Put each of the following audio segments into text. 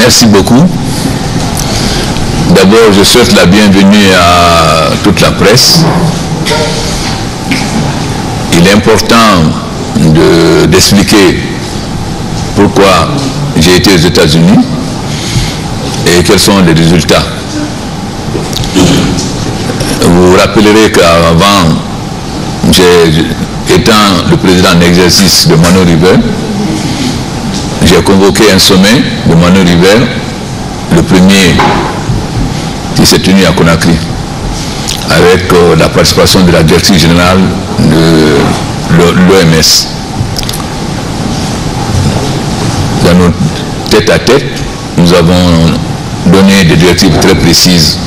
Merci beaucoup. D'abord, je souhaite la bienvenue à toute la presse. Il est important d'expliquer pourquoi j'ai été aux États-Unis et quels sont les résultats. Vous vous rappellerez qu'avant, étant le président en exercice de Mano River, j'ai convoqué un sommet de Mano River, le premier qui s'est tenu à Conakry, avec la participation de la directrice générale de l'OMS. Dans nos tête-à-tête, nous avons donné des directives très précises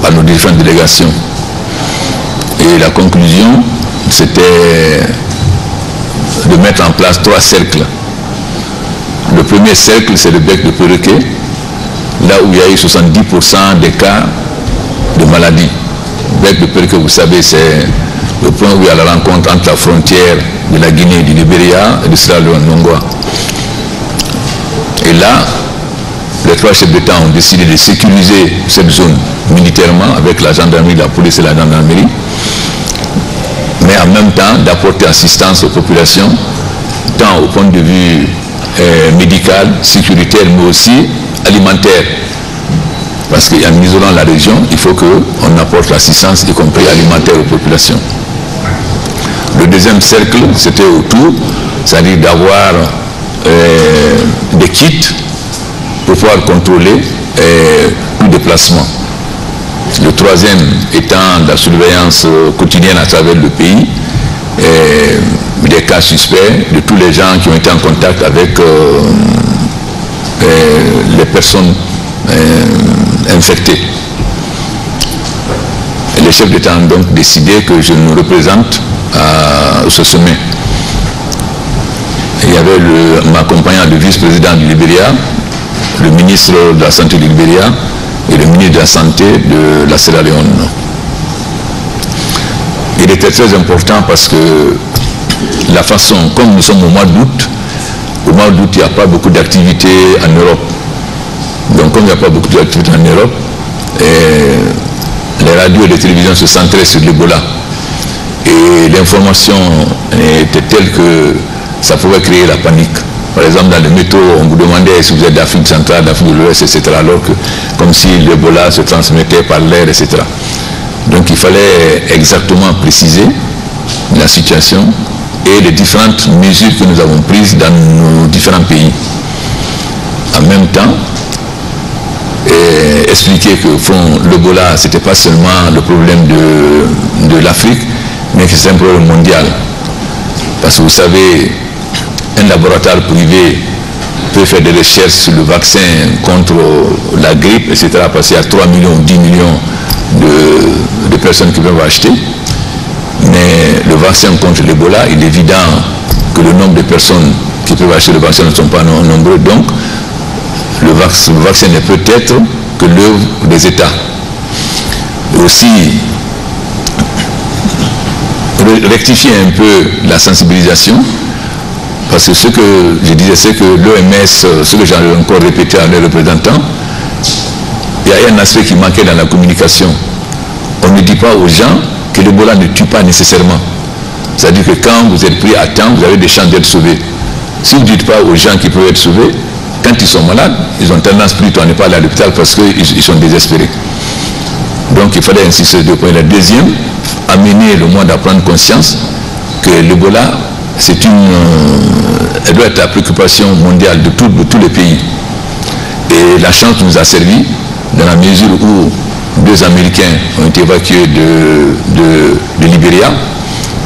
à nos différentes délégations. Et la conclusion, c'était de mettre en place 3 cercles. Le premier cercle, c'est le bec de perroquet, là où il y a eu 70% des cas de maladie. Le bec de perroquet, vous savez, c'est le point où il y a la rencontre entre la frontière de la Guinée, du Libéria et de Sierra Leone, Nongwa. Et là, les 3 chefs d'État ont décidé de sécuriser cette zone militairement avec la gendarmerie, la police et la gendarmerie, mais en même temps d'apporter assistance aux populations, tant au point de vue médical, sécuritaire, mais aussi alimentaire. Parce qu'en isolant la région, il faut qu'on apporte l'assistance, y compris alimentaire aux populations. Le deuxième cercle, c'était autour, c'est-à-dire d'avoir des kits pour pouvoir contrôler le déplacement. Le troisième étant la surveillance quotidienne à travers le pays, des cas suspects, de tous les gens qui ont été en contact avec les personnes infectées. Et les chefs d'État ont donc décidé que je nous représente à ce sommet. Il y avait m'accompagnant le vice-président du Libéria, le ministre de la Santé du Libéria et le ministre de la Santé de la Sierra Leone. Il était très important parce que la façon, comme nous sommes au mois d'août, il n'y a pas beaucoup d'activités en Europe. Donc comme il n'y a pas beaucoup d'activités en Europe, les radios et les télévisions se centraient sur l'Ebola. Et l'information était telle que ça pouvait créer la panique. Par exemple, dans le métro, on vous demandait si vous êtes d'Afrique centrale, d'Afrique de l'Ouest, etc. Alors que, comme si l'Ebola se transmettait par l'air, etc. Donc il fallait exactement préciser la situation et les différentes mesures que nous avons prises dans nos différents pays. En même temps, expliquer que l'Ebola, ce n'était pas seulement le problème de l'Afrique, mais que c'est un problème mondial. Parce que vous savez, un laboratoire privé peut faire des recherches sur le vaccin contre la grippe, etc. Parce qu'il y a 3 millions ou 10 millions de personnes qui peuvent acheter. Mais le vaccin contre l'Ebola, il est évident que le nombre de personnes qui peuvent acheter le vaccin ne sont pas nombreux. Donc, le vaccin ne peut être que l'œuvre des États. Et aussi, rectifier un peu la sensibilisation, parce que ce que je disais, c'est que l'OMS, ce que j'ai encore répété à les représentants, il y a un aspect qui manquait dans la communication. On ne dit pas aux gens que l'Ebola ne tue pas nécessairement. C'est-à-dire que quand vous êtes pris à temps, vous avez des chances d'être sauvés. Si vous ne dites pas aux gens qui peuvent être sauvés, quand ils sont malades, ils ont tendance plutôt à ne pas aller à l'hôpital parce qu'ils sont désespérés. Donc il fallait insister sur 2 points. Le deuxième, amener le monde à prendre conscience que l'Ebola, elle doit être la préoccupation mondiale de tous les pays. Et la chance nous a servi dans la mesure où 2 Américains ont été évacués de Libéria,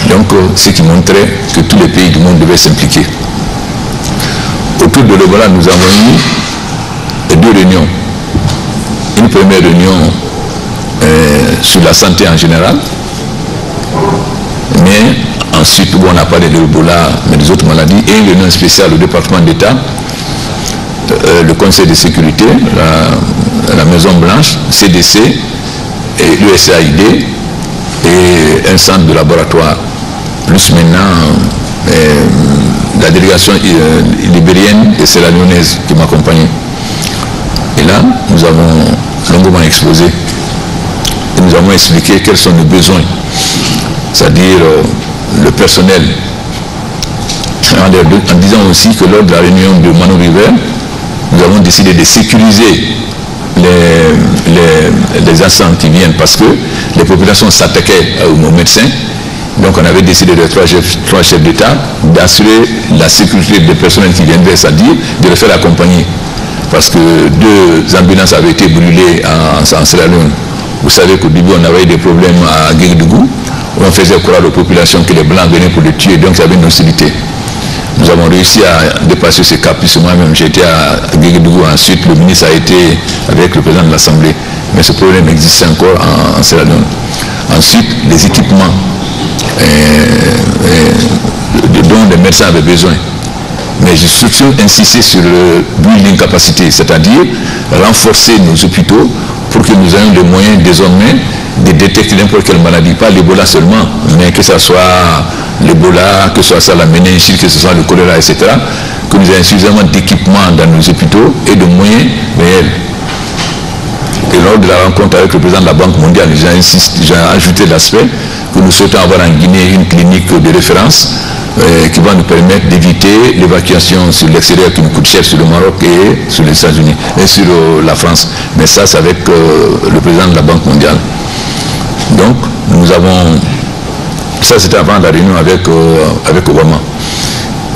donc ce qui montrait que tous les pays du monde devaient s'impliquer. Autour de l'Ebola, nous avons eu 2 réunions. Une première réunion sur la santé en général, mais ensuite on a parlé de l'Ebola, mais des autres maladies, et une réunion spéciale au département d'État, le Conseil de sécurité, la Maison Blanche, CDC, et l'USAID, et un centre de laboratoire, plus maintenant la délégation libérienne et sierra-léonaise qui m'accompagnait. Et là, nous avons longuement exposé et nous avons expliqué quels sont nos besoins, c'est-à-dire le personnel, en disant aussi que lors de la réunion de Mano River, nous avons décidé de sécuriser les instants qui viennent parce que les populations s'attaquaient aux médecins. Donc on avait décidé de trois chefs d'État d'assurer la sécurité des personnels qui viendraient, c'est-à-dire de les faire accompagner. Parce que 2 ambulances avaient été brûlées en Sierra Leone. Vous savez qu'au début on avait des problèmes à Guéguédougou, où on faisait croire aux populations que les Blancs venaient pour les tuer, donc il y avait une hostilité. Nous avons réussi à dépasser ce cap, puisque moi-même j'étais à Guéguédougou, ensuite le ministre a été avec le président de l'Assemblée. Mais ce problème existait encore en Sierra Leone. Ensuite, les équipements dont les médecins avaient besoin. Mais j'ai surtout insisté sur le building capacité, c'est-à-dire renforcer nos hôpitaux pour que nous ayons les moyens désormais de détecter n'importe quelle maladie, pas l'Ebola seulement, mais que ce soit l'Ebola, que ce soit la méningite, que ce soit le choléra, etc., que nous ayons suffisamment d'équipements dans nos hôpitaux et de moyens réels. Et lors de la rencontre avec le président de la Banque mondiale, j'ai ajouté l'aspect que nous souhaitons avoir en Guinée une clinique de référence qui va nous permettre d'éviter l'évacuation sur l'extérieur qui nous coûte cher sur le Maroc et sur les États-Unis et sur la France. Mais ça, c'est avec le président de la Banque mondiale. Donc, nous avons... Ça, c'était avant la réunion avec Obama.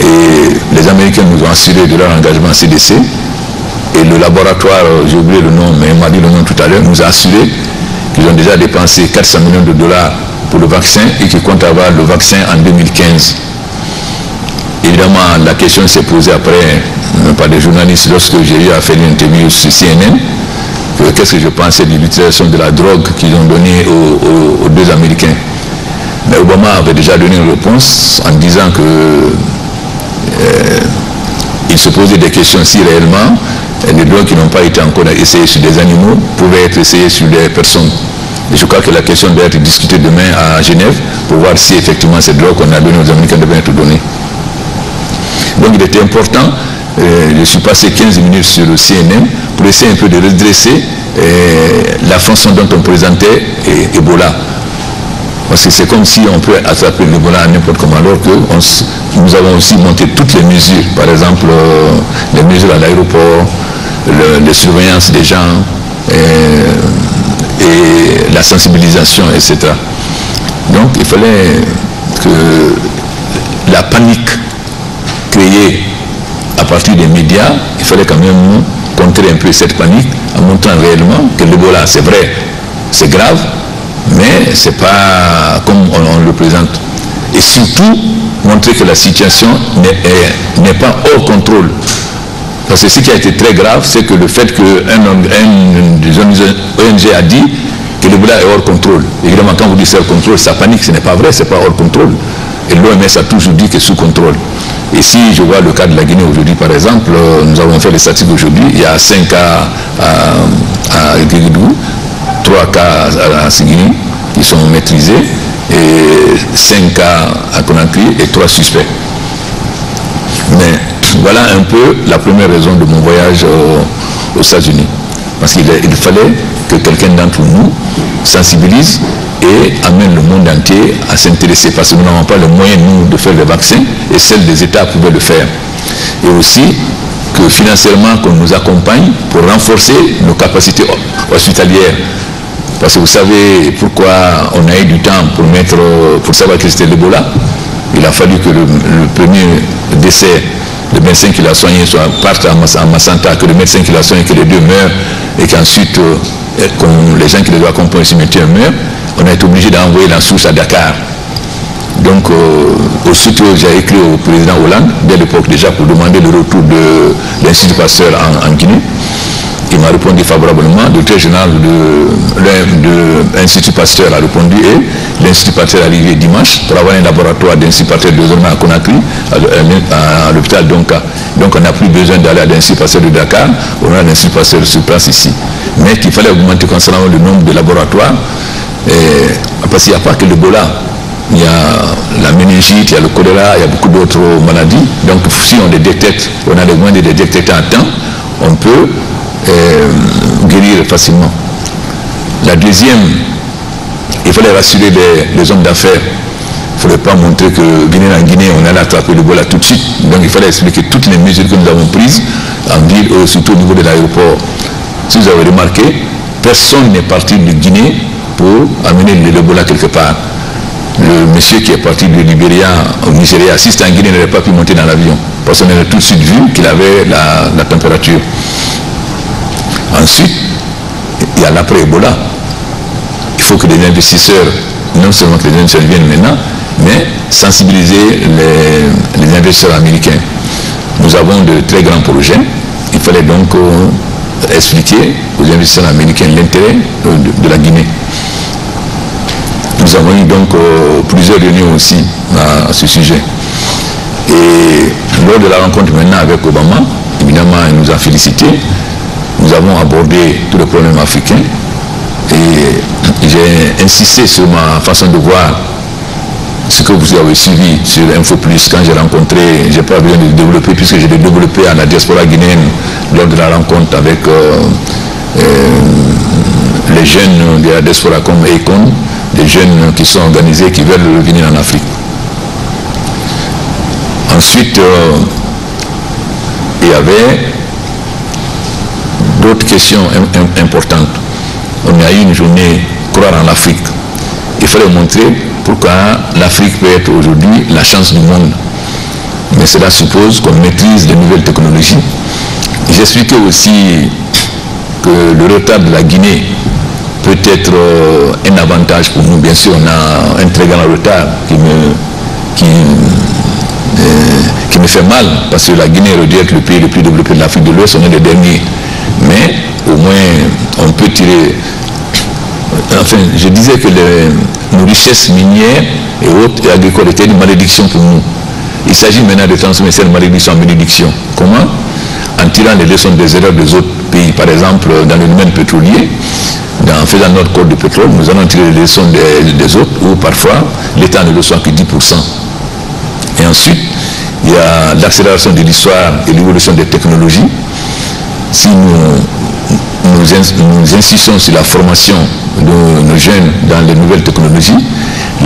Et les Américains nous ont assuré de leur engagement CDC. Et le laboratoire, j'ai oublié le nom, mais il m'a dit le nom tout à l'heure, nous a assuré qu'ils ont déjà dépensé 400 millions de dollars pour le vaccin et qu'ils comptent avoir le vaccin en 2015. Évidemment, la question s'est posée après, par des journalistes, lorsque j'ai eu à faire une interview sur CNN, qu'est-ce que je pensais de l'utilisation de la drogue qu'ils ont donnée aux 2 Américains. Mais Obama avait déjà donné une réponse en disant que il se posait des questions si réellement les drogues qui n'ont pas été encore essayées sur des animaux pouvaient être essayées sur des personnes. Et je crois que la question doit être discutée demain à Genève pour voir si effectivement ces drogues qu'on a données aux Américains devaient être données. Donc il était important, je suis passé 15 minutes sur le CNN pour essayer un peu de redresser la façon dont on présentait Ebola. Parce que c'est comme si on peut attraper l'Ebola à n'importe comment, alors que nous avons aussi monté toutes les mesures, par exemple les mesures à l'aéroport, les surveillances des gens et la sensibilisation, etc. Donc il fallait que la panique créée à partir des médias, il fallait quand même contrer un peu cette panique en montrant réellement que l'Ebola, c'est vrai, c'est grave, mais ce n'est pas comme on le présente. Et surtout, montrer que la situation n'est pas hors contrôle. Parce que ce qui a été très grave, c'est que le fait qu'un des ONG a dit que l'Ebola est hors contrôle. Évidemment, quand vous dites hors contrôle, ça panique, ce n'est pas vrai, ce n'est pas hors contrôle. Et l'OMS a toujours dit que sous contrôle. Et si je vois le cas de la Guinée aujourd'hui, par exemple, nous avons fait les statistiques aujourd'hui, il y a 5 cas à Guéguédougou, 3 cas à Séguini qui sont maîtrisés, et 5 cas à Conakry et 3 suspects. Mais voilà un peu la première raison de mon voyage aux États-Unis. Parce qu'il fallait que quelqu'un d'entre nous sensibilise et amène le monde entier à s'intéresser, parce que nous n'avons pas les moyens, nous, de faire les vaccins, et seuls les États pouvaient le faire. Et aussi que financièrement, qu'on nous accompagne pour renforcer nos capacités hospitalières. Parce que vous savez pourquoi on a eu du temps pour savoir que c'était l'Ebola. Il a fallu que le premier décès, le médecin qui l'a soigné parte à Massanta, que le médecin qui l'a soigné, que les 2 meurent, et qu'ensuite, les gens qui les accompagnent au cimetière meurent. On a été obligé d'envoyer la source à Dakar. Donc, aussitôt, j'ai écrit au président Hollande, dès l'époque déjà, pour demander le retour de l'Institut Pasteur en Guinée. Il m'a répondu favorablement. Le directeur général de l'Institut Pasteur a répondu et l'Institut Pasteur est arrivé dimanche pour avoir un laboratoire d'Institut Pasteur désormais à Conakry, à l'hôpital Donka. Donc on n'a plus besoin d'aller à l'Institut Pasteur de Dakar, on a l'Institut Pasteur sur place ici. Mais qu'il fallait augmenter concernant le nombre de laboratoires, parce qu'il n'y a pas que l'Ebola. Il y a la méningite, il y a le choléra, il y a beaucoup d'autres maladies. Donc si on les détecte, on a les moyens de les détecter à temps, on peut guérir facilement. La deuxième, il fallait rassurer les hommes d'affaires. Il ne fallait pas montrer que Guinée en Guinée, on allait attraper le Ebola tout de suite. Donc il fallait expliquer toutes les mesures que nous avons prises en ville, surtout au niveau de l'aéroport. Si vous avez remarqué, personne n'est parti de Guinée pour amener l'Ebola quelque part. Le monsieur qui est parti de Libéria au Nigeria, si c'était en Guinée, il n'aurait pas pu monter dans l'avion. Parce qu'on a tout de suite vu qu'il avait la température. Ensuite, il y a l'après-Ebola. Il faut que les investisseurs, non seulement que les investisseurs viennent maintenant, mais sensibiliser les investisseurs américains. Nous avons de très grands projets. Il fallait donc expliquer aux investisseurs américains l'intérêt de la Guinée. Nous avons eu donc plusieurs réunions aussi à ce sujet. Et lors de la rencontre maintenant avec Obama, évidemment, il nous a félicité. Nous avons abordé tous les problèmes africains. Et j'ai insisté sur ma façon de voir ce que vous avez suivi sur Info Plus quand j'ai rencontré, j'ai pas besoin de développer puisque j'ai développé à la diaspora guinéenne lors de la rencontre avec les jeunes de la diaspora comme Econ, des jeunes qui sont organisés, qui veulent venir en Afrique. Ensuite, il y avait d'autres questions importantes. On a eu une journée croire en l'Afrique. Il fallait montrer pourquoi l'Afrique peut être aujourd'hui la chance du monde. Mais cela suppose qu'on maîtrise les nouvelles technologies. J'expliquais aussi que le retard de la Guinée peut être un avantage pour nous. Bien sûr, on a un très grand retard qui me fait mal, parce que la Guinée aurait dû être le pays le plus développé de l'Afrique de l'Ouest, on est les derniers. Mais au moins, on peut tirer... Enfin, je disais que nos richesses minières et autres et agricoles étaient une malédiction pour nous. Il s'agit maintenant de transformer cette malédiction en bénédiction. Comment? En tirant les leçons des erreurs des autres pays. Par exemple, dans le domaine pétrolier, en faisant notre code de pétrole, nous allons tirer les leçons des autres, où parfois l'État ne reçoit que 10%. Et ensuite, il y a l'accélération de l'histoire et l'évolution des technologies. Si nous insistons sur la formation de nos jeunes dans les nouvelles technologies,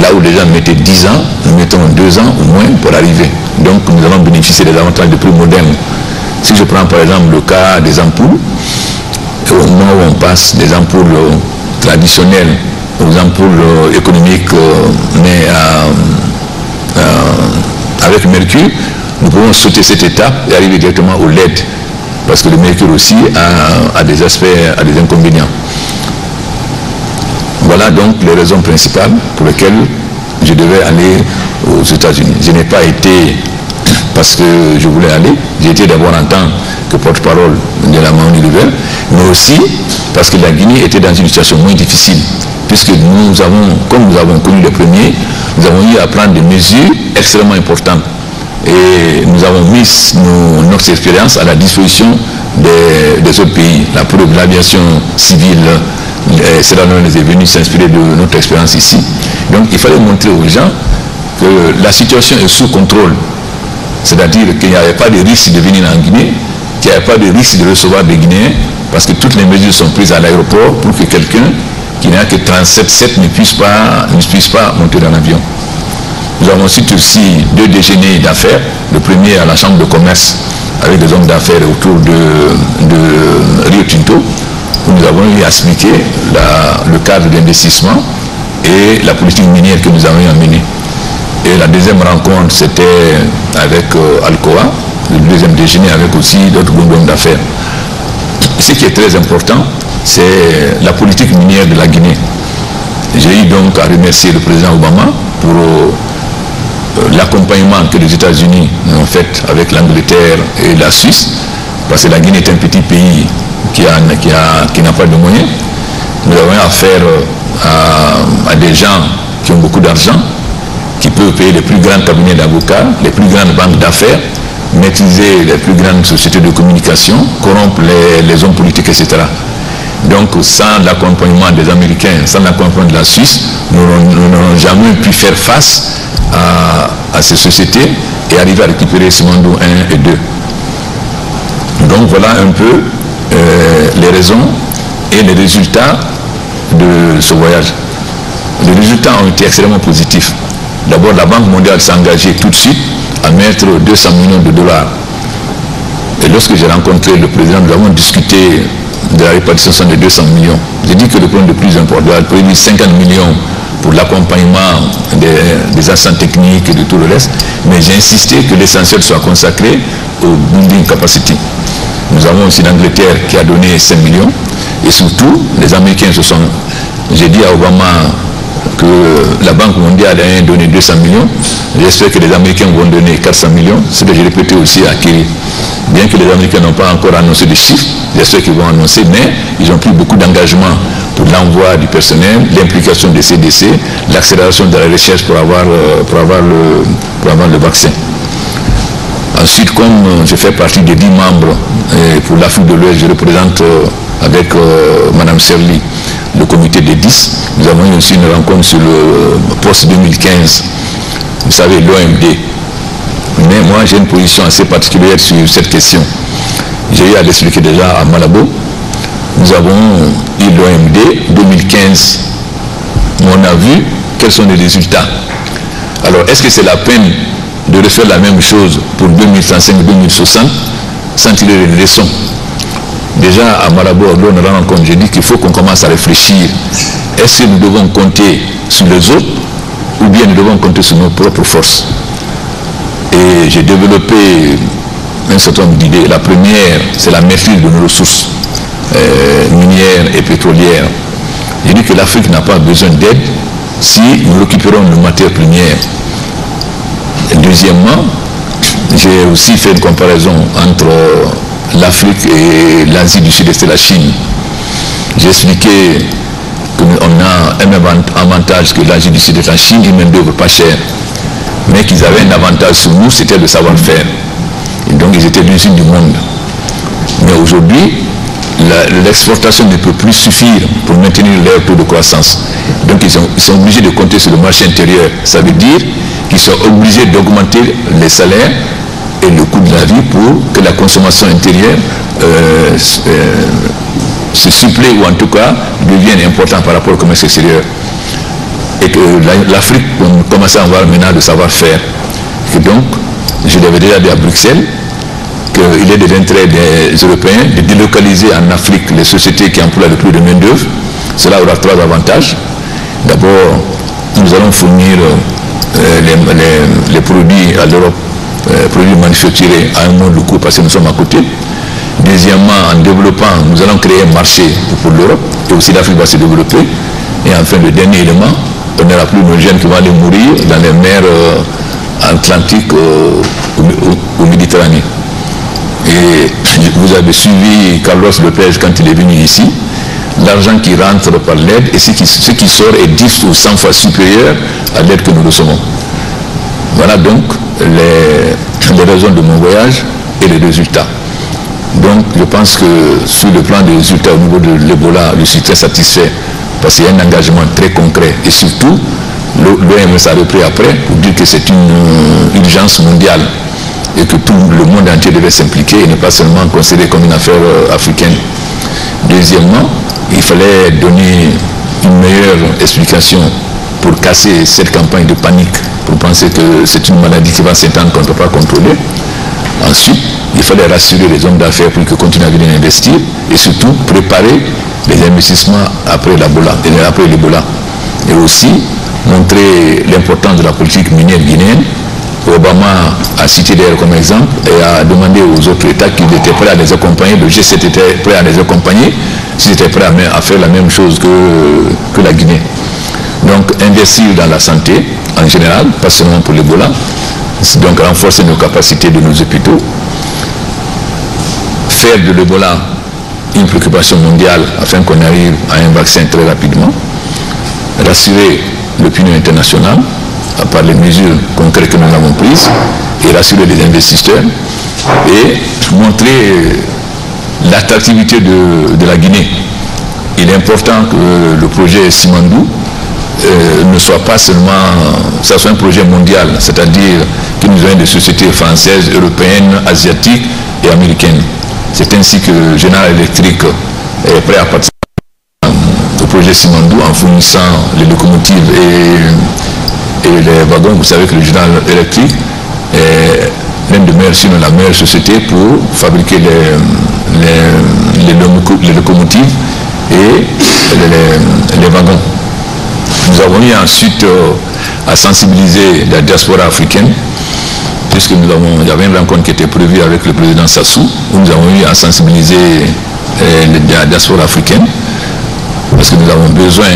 là où les gens mettaient 10 ans, nous mettons 2 ans au moins pour arriver. Donc nous allons bénéficier des avantages des plus modernes. Si je prends par exemple le cas des ampoules, au moment où on passe des ampoules traditionnelles aux ampoules économiques, mais avec mercure, nous pouvons sauter cette étape et arriver directement au LED. Parce que le mercure aussi a des aspects, a des inconvénients. Voilà donc les raisons principales pour lesquelles je devais aller aux États-Unis. Je n'ai pas été parce que je voulais aller, j'ai été d'abord en tant que porte-parole de la Maman Univers, mais aussi parce que la Guinée était dans une situation moins difficile, puisque nous avons, comme nous avons connu les premiers, nous avons eu à prendre des mesures extrêmement importantes. Et nous avons mis notre expérience à la disposition des autres pays. La preuve de l'aviation civile, Sierra Leone est venu s'inspirer de notre expérience ici. Donc il fallait montrer aux gens que la situation est sous contrôle. C'est-à-dire qu'il n'y avait pas de risque de venir en Guinée, qu'il n'y avait pas de risque de recevoir des Guinéens, parce que toutes les mesures sont prises à l'aéroport pour que quelqu'un qui n'a que 37,7 ne puisse pas monter dans l'avion. Nous avons ensuite aussi 2 déjeuners d'affaires. Le premier à la chambre de commerce avec des hommes d'affaires autour de Rio Tinto, où nous avons eu à expliquer le cadre d'investissement et la politique minière que nous avons amenée. Et la deuxième rencontre, c'était avec Alcoa, le deuxième déjeuner avec aussi d'autres hommes d'affaires. Ce qui est très important, c'est la politique minière de la Guinée. J'ai eu donc à remercier le président Obama pour l'accompagnement que les États-Unis ont fait avec l'Angleterre et la Suisse, parce que la Guinée est un petit pays qui n'a pas de moyens. Nous avons affaire à des gens qui ont beaucoup d'argent, qui peuvent payer les plus grands cabinets d'avocats, les plus grandes banques d'affaires, maîtriser les plus grandes sociétés de communication, corrompre les hommes politiques, etc. Donc sans l'accompagnement des Américains, sans l'accompagnement de la Suisse, nous n'aurons jamais pu faire face à ces sociétés et arriver à récupérer Simandou 1 et 2. Donc voilà un peu les raisons et les résultats de ce voyage. Les résultats ont été extrêmement positifs. D'abord, la Banque mondiale s'est engagée tout de suite à mettre 200 millions de dollars. Et lorsque j'ai rencontré le président, nous avons discuté de la répartition des 200 millions. J'ai dit que le point le plus important, il peut 50 millions pour l'accompagnement des instants techniques et de tout le reste, mais j'ai insisté que l'essentiel soit consacré au building capacity. Nous avons aussi l'Angleterre qui a donné 5 millions, et surtout, les Américains se sont... J'ai dit à Obama que la Banque mondiale a donné 200 millions, j'espère que les Américains vont donner 400 millions, ce que j'ai répété aussi à Kerry. Bien que les Américains n'ont pas encore annoncé de chiffres, j'espère qu'ils vont annoncer, mais ils ont pris beaucoup d'engagement pour l'envoi du personnel, l'implication des CDC, l'accélération de la recherche pour avoir le vaccin. Ensuite, comme je fais partie des 10 membres pour l'Afrique de l'Ouest, je représente avec Mme Serli le comité des 10. Nous avons eu aussi une rencontre sur le post-2015, vous savez, l'OMD. Mais moi, j'ai une position assez particulière sur cette question. J'ai eu à l'expliquer déjà à Malabo. Nous avons eu l'OMD 2015. On a vu quels sont les résultats. Alors, est-ce que c'est la peine de refaire la même chose pour 2035-2060 sans tirer les leçons? Déjà, à Malabo, lors de la rencontre, j'ai dit qu'il faut qu'on commence à réfléchir. Est-ce que nous devons compter sur les autres ou bien nous devons compter sur nos propres forces? Et j'ai développé un certain nombre d'idées. La première, c'est la maîtrise de nos ressources minières et pétrolières. J'ai dit que l'Afrique n'a pas besoin d'aide si nous récupérons nos matières premières. Et deuxièmement, j'ai aussi fait une comparaison entre l'Afrique et l'Asie du Sud-Est et la Chine. J'ai expliqué qu'on a un avantage que l'Asie du Sud-Est et la Chine, une main-d'œuvre pas chère, mais qu'ils avaient un avantage sur nous, c'était le savoir-faire. Et donc ils étaient l'usine du monde. Mais aujourd'hui, l'exportation ne peut plus suffire pour maintenir leur taux de croissance. Donc ils sont obligés de compter sur le marché intérieur. Ça veut dire qu'ils sont obligés d'augmenter les salaires et le coût de la vie pour que la consommation intérieure se supplée ou en tout cas devienne importante par rapport au commerce extérieur. Et que l'Afrique commence à avoir maintenant le savoir-faire. Et donc, je l'avais déjà dit à Bruxelles qu'il est de l'intérêt des Européens de délocaliser en Afrique les sociétés qui emploient le plus de main-d'œuvre. Cela aura 3 avantages. D'abord, nous allons fournir les produits à l'Europe, produits manufacturés à un moindre coût parce que nous sommes à côté. Deuxièmement, en développant, nous allons créer un marché pour l'Europe et aussi l'Afrique va se développer. Et enfin, le dernier élément, on n'aura plus nos jeunes qui vont aller mourir dans les mers Atlantiques ou Méditerranée. Et vous avez suivi Carlos Lopez quand il est venu ici. L'argent qui rentre par l'aide et ce qui sort est 10 ou 100 fois supérieur à l'aide que nous recevons. Voilà donc les raisons de mon voyage et les résultats. Donc je pense que sur le plan des résultats au niveau de l'Ebola, je suis très satisfait parce qu'il y a un engagement très concret et surtout l'OMS a repris après pour dire que c'est une urgence mondiale et que tout le monde entier devait s'impliquer et ne pas seulement considérer comme une affaire africaine. Deuxièmement, il fallait donner une meilleure explication pour casser cette campagne de panique, pour penser que c'est une maladie qui va s'étendre qu'on ne peut pas contrôler. Ensuite, il fallait rassurer les hommes d'affaires pour qu'ils continuent à venir investir et surtout préparer les investissements après l'Ebola. Et aussi montrer l'importance de la politique minière guinéenne. Obama a cité d'ailleurs comme exemple et a demandé aux autres États qu'ils étaient prêts à les accompagner, le G7 était prêt à les accompagner, s'ils étaient prêts à faire la même chose que la Guinée. Donc investir dans la santé en général, pas seulement pour l'Ebola, donc renforcer nos capacités de nos hôpitaux, faire de l'Ebola une préoccupation mondiale afin qu'on arrive à un vaccin très rapidement, rassurer l'opinion internationale par les mesures concrètes que nous avons prises et rassurer les investisseurs et montrer l'attractivité de la Guinée. Il est important que le projet Simandou ne soit pas seulement, ça soit un projet mondial, c'est-à-dire que nous avons des sociétés françaises, européennes, asiatiques et américaines. C'est ainsi que General Electric est prêt à participer au projet Simandou en fournissant les locomotives et les wagons. Vous savez que le General Electric est l'une des meilleures, sinon la meilleure société pour fabriquer les locomotives et les wagons. Nous avons eu ensuite à sensibiliser la diaspora africaine, puisque il y avait une rencontre qui était prévue avec le président Sassou, où nous avons eu à sensibiliser la diaspora africaine, parce que nous avons besoin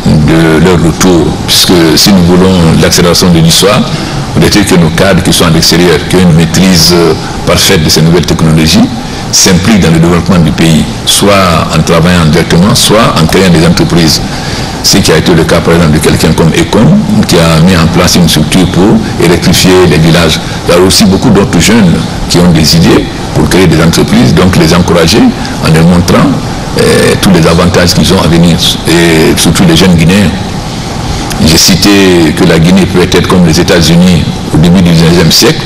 de leur retour, puisque si nous voulons l'accélération de l'histoire, il faut que nos cadres qui sont à l'extérieur, qui ont une maîtrise parfaite de ces nouvelles technologies, s'impliquent dans le développement du pays, soit en travaillant directement, soit en créant des entreprises. Ce qui a été le cas par exemple de quelqu'un comme Econ, qui a mis en place une structure pour électrifier les villages. Il y a aussi beaucoup d'autres jeunes qui ont des idées pour créer des entreprises, donc les encourager en leur montrant tous les avantages qu'ils ont à venir, et surtout les jeunes Guinéens. J'ai cité que la Guinée peut être comme les États-Unis au début du 19e siècle,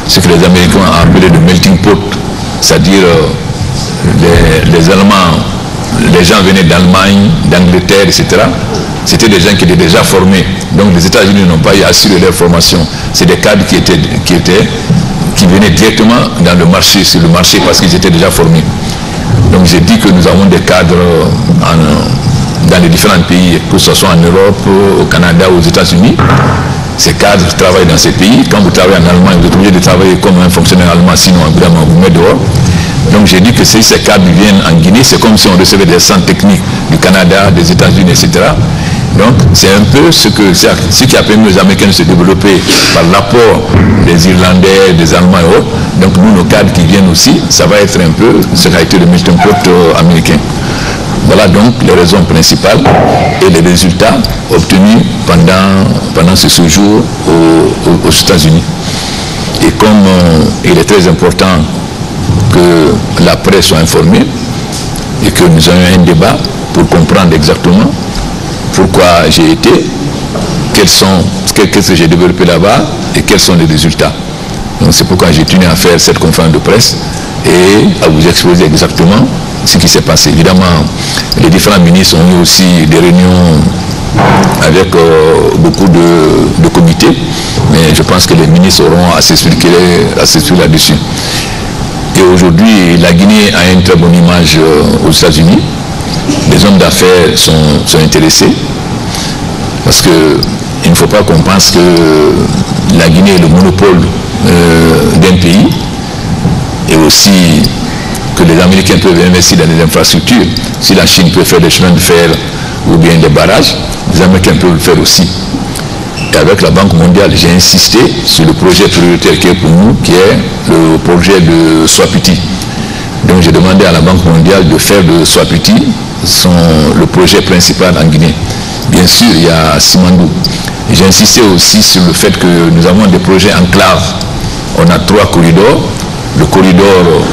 ce que les Américains ont appelé le melting pot, c'est-à-dire les Allemands, les gens venaient d'Allemagne, d'Angleterre, etc. C'était des gens qui étaient déjà formés. Donc les États-Unis n'ont pas eu à assurer leur formation. C'est des cadres qui venaient directement dans le marché, sur le marché, parce qu'ils étaient déjà formés. Donc j'ai dit que nous avons des cadres dans les différents pays, que ce soit en Europe, au Canada, aux États-Unis. Ces cadres travaillent dans ces pays. Quand vous travaillez en Allemagne, vous êtes obligé de travailler comme un fonctionnaire allemand, sinon évidemment vous mettez dehors. Donc j'ai dit que si ces cadres viennent en Guinée, c'est comme si on recevait des centres techniques du Canada, des États-Unis, etc. Donc c'est un peu ce qui a permis aux Américains de se développer par l'apport des Irlandais, des Allemands et autres. Donc nous, nos cadres qui viennent aussi, ça va être un peu ce qu'a été le melting pot américain. Voilà donc les raisons principales et les résultats obtenus pendant ce séjour aux États-Unis. Et comme il est très important que la presse soit informée et que nous ayons un débat pour comprendre exactement pourquoi j'ai été, qu'est-ce que j'ai développé là-bas et quels sont les résultats. Donc c'est pourquoi j'ai tenu à faire cette conférence de presse et à vous exposer exactement ce qui s'est passé. Évidemment, les différents ministres ont eu aussi des réunions avec beaucoup de comités, mais je pense que les ministres auront à s'expliquer là-dessus. Et aujourd'hui, la Guinée a une très bonne image aux États-Unis. Les hommes d'affaires sont intéressés, parce qu'il ne faut pas qu'on pense que la Guinée est le monopole d'un pays, et aussi que les Américains peuvent investir dans les infrastructures. Si la Chine peut faire des chemins de fer ou bien des barrages, les Américains peuvent le faire aussi. Et avec la Banque mondiale, j'ai insisté sur le projet prioritaire qui est pour nous, qui est le projet de Swapiti. Donc j'ai demandé à la Banque mondiale de faire de Swapiti le projet principal en Guinée. Bien sûr, il y a Simandou. J'ai insisté aussi sur le fait que nous avons des projets enclaves. On a 3 corridors. Le corridor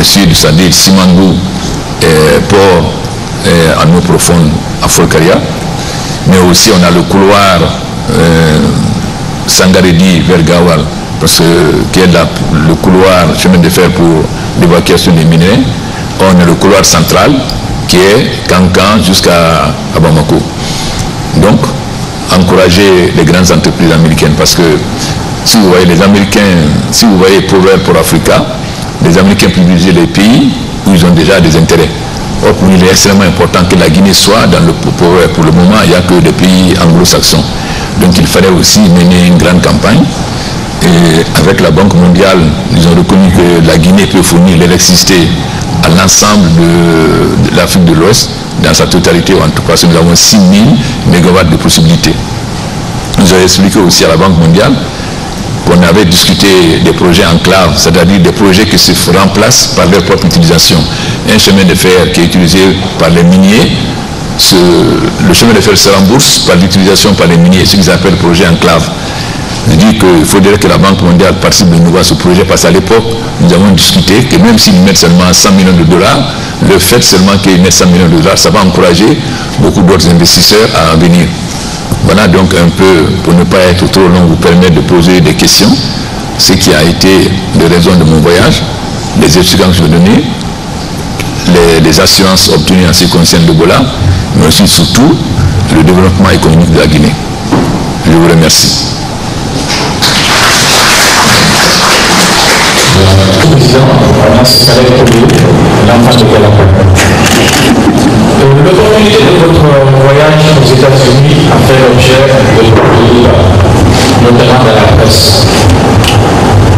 sud, c'est-à-dire Simandou, port en eau profonde à Folkaria. Mais aussi on a le couloir Sangaredi vers Gawal, qui est le couloir chemin de fer pour l'évacuation des minerais. On a le couloir central qui est Kankan jusqu'à Bamako. Donc, encourager les grandes entreprises américaines, parce que si vous voyez les Américains, si vous voyez Proverbe pour Africa, les Américains privilégient les pays où ils ont déjà des intérêts. Or, pour nous, il est extrêmement important que la Guinée soit dans le Proverbe. Pour le moment, il n'y a que des pays anglo-saxons. Donc, il fallait aussi mener une grande campagne. Et avec la Banque mondiale, ils ont reconnu que la Guinée peut fournir l'électricité à l'ensemble de l'Afrique de l'Ouest, dans sa totalité, ou en tout cas, nous avons 6 000 mégawatts de possibilités. Nous avons expliqué aussi à la Banque mondiale qu'on avait discuté des projets enclaves, c'est-à-dire des projets qui se remplacent par leur propre utilisation. Un chemin de fer qui est utilisé par les miniers, le chemin de fer se rembourse par l'utilisation par les miniers, ce qu'ils appellent projet enclave. Je dis qu'il faudrait que la Banque mondiale participe de nouveau à ce projet, parce qu'à l'époque, nous avons discuté que même s'ils mettent seulement 100 millions de dollars, le fait seulement qu'ils mettent 100 millions de dollars, ça va encourager beaucoup d'autres investisseurs à venir. Voilà donc un peu, pour ne pas être trop long, vous permettre de poser des questions, ce qui a été les raisons de mon voyage. les explications que je vais donner, les assurances obtenues en ce qui concerne l'Ebola, mais aussi surtout le développement économique de la Guinée. Je vous remercie. Président, l'opportunité de votre voyage aux États-Unis a fait l'objet de beaucoup, notamment dans la presse.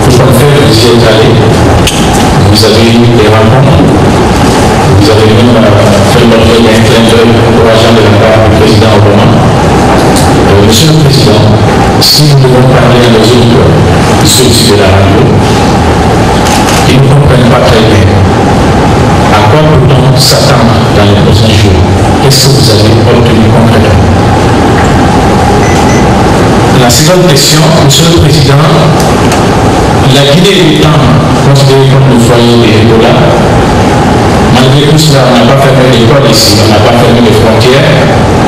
Vous en faites, vous y êtes allé, vous avez eu des rencontres, vous avez même fait l'objet d'un clin d'œil encourageant de la part du président Obama. Monsieur le Président, si nous devons parler à nos auditeurs, ceux-ci de la radio, ils ne comprennent pas très bien. À quoi peut-on s'attendre dans les prochains jours? Qu'est-ce que vous avez obtenu concrètement? La seconde question, Monsieur le Président, la Guinée étant considérée comme le foyer de l'Ebola, malgré tout cela, on n'a pas fermé l'école ici, on n'a pas fermé les frontières,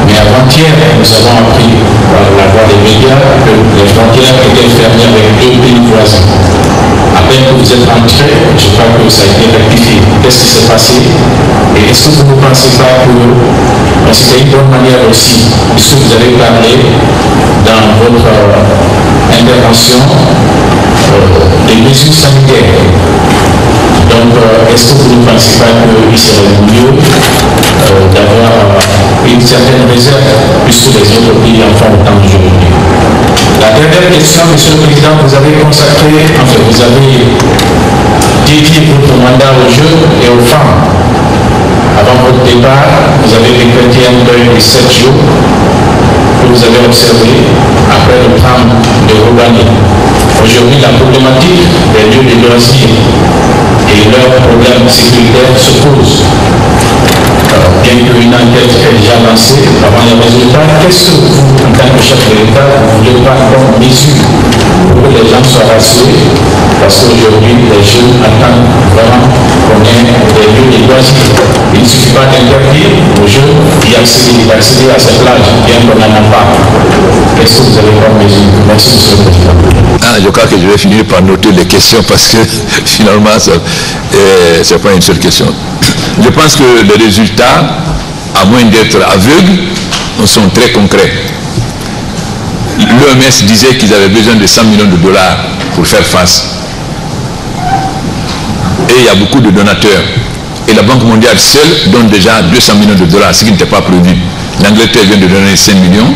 mais avant-hier, nous avons appris par la voie des médias que les frontières étaient fermées avec 2 pays voisins. À peine que vous êtes rentré, je crois que ça a été rectifié. Qu'est-ce qui s'est passé? Et est-ce que vous ne pensez pas que c'était une bonne manière aussi, puisque vous avez parlé dans votre intervention des mesures sanitaires? Donc, est-ce que vous ne pensez pas qu'il serait mieux d'avoir une certaine réserve, puisque les autres pays en font autant aujourd'hui? La dernière question, Monsieur le Président, vous avez consacré, enfin, vous avez dédié votre mandat aux jeunes et aux femmes. Avant votre départ, vous avez décrété un deuil de 7 jours que vous avez observé après le drame de Robani. Aujourd'hui, la problématique des lieux de loisirs et leurs problèmes sécuritaires se posent. Bien qu'une enquête est déjà lancée avant les résultats, qu'est-ce que vous, en tant que chef de l'État, vous voulez prendre comme mesure pour que les gens soient rassurés? Parce qu'aujourd'hui, les jeunes attendent vraiment qu'on ait des lieux de loisirs. Il ne suffit pas d'interdire aux jeunes d'accéder à cette plage, bien qu'on n'en a pas. Qu'est-ce que vous avez comme mesure? Merci, Monsieur le Président. Je crois que je vais finir par noter les questions parce que finalement, ce n'est pas une seule question. Je pense que les résultats, à moins d'être aveugles, sont très concrets. L'OMS disait qu'ils avaient besoin de 100 millions de dollars pour faire face. Et il y a beaucoup de donateurs. Et la Banque mondiale seule donne déjà 200 millions de dollars, ce qui n'était pas prévu. L'Angleterre vient de donner 5 millions.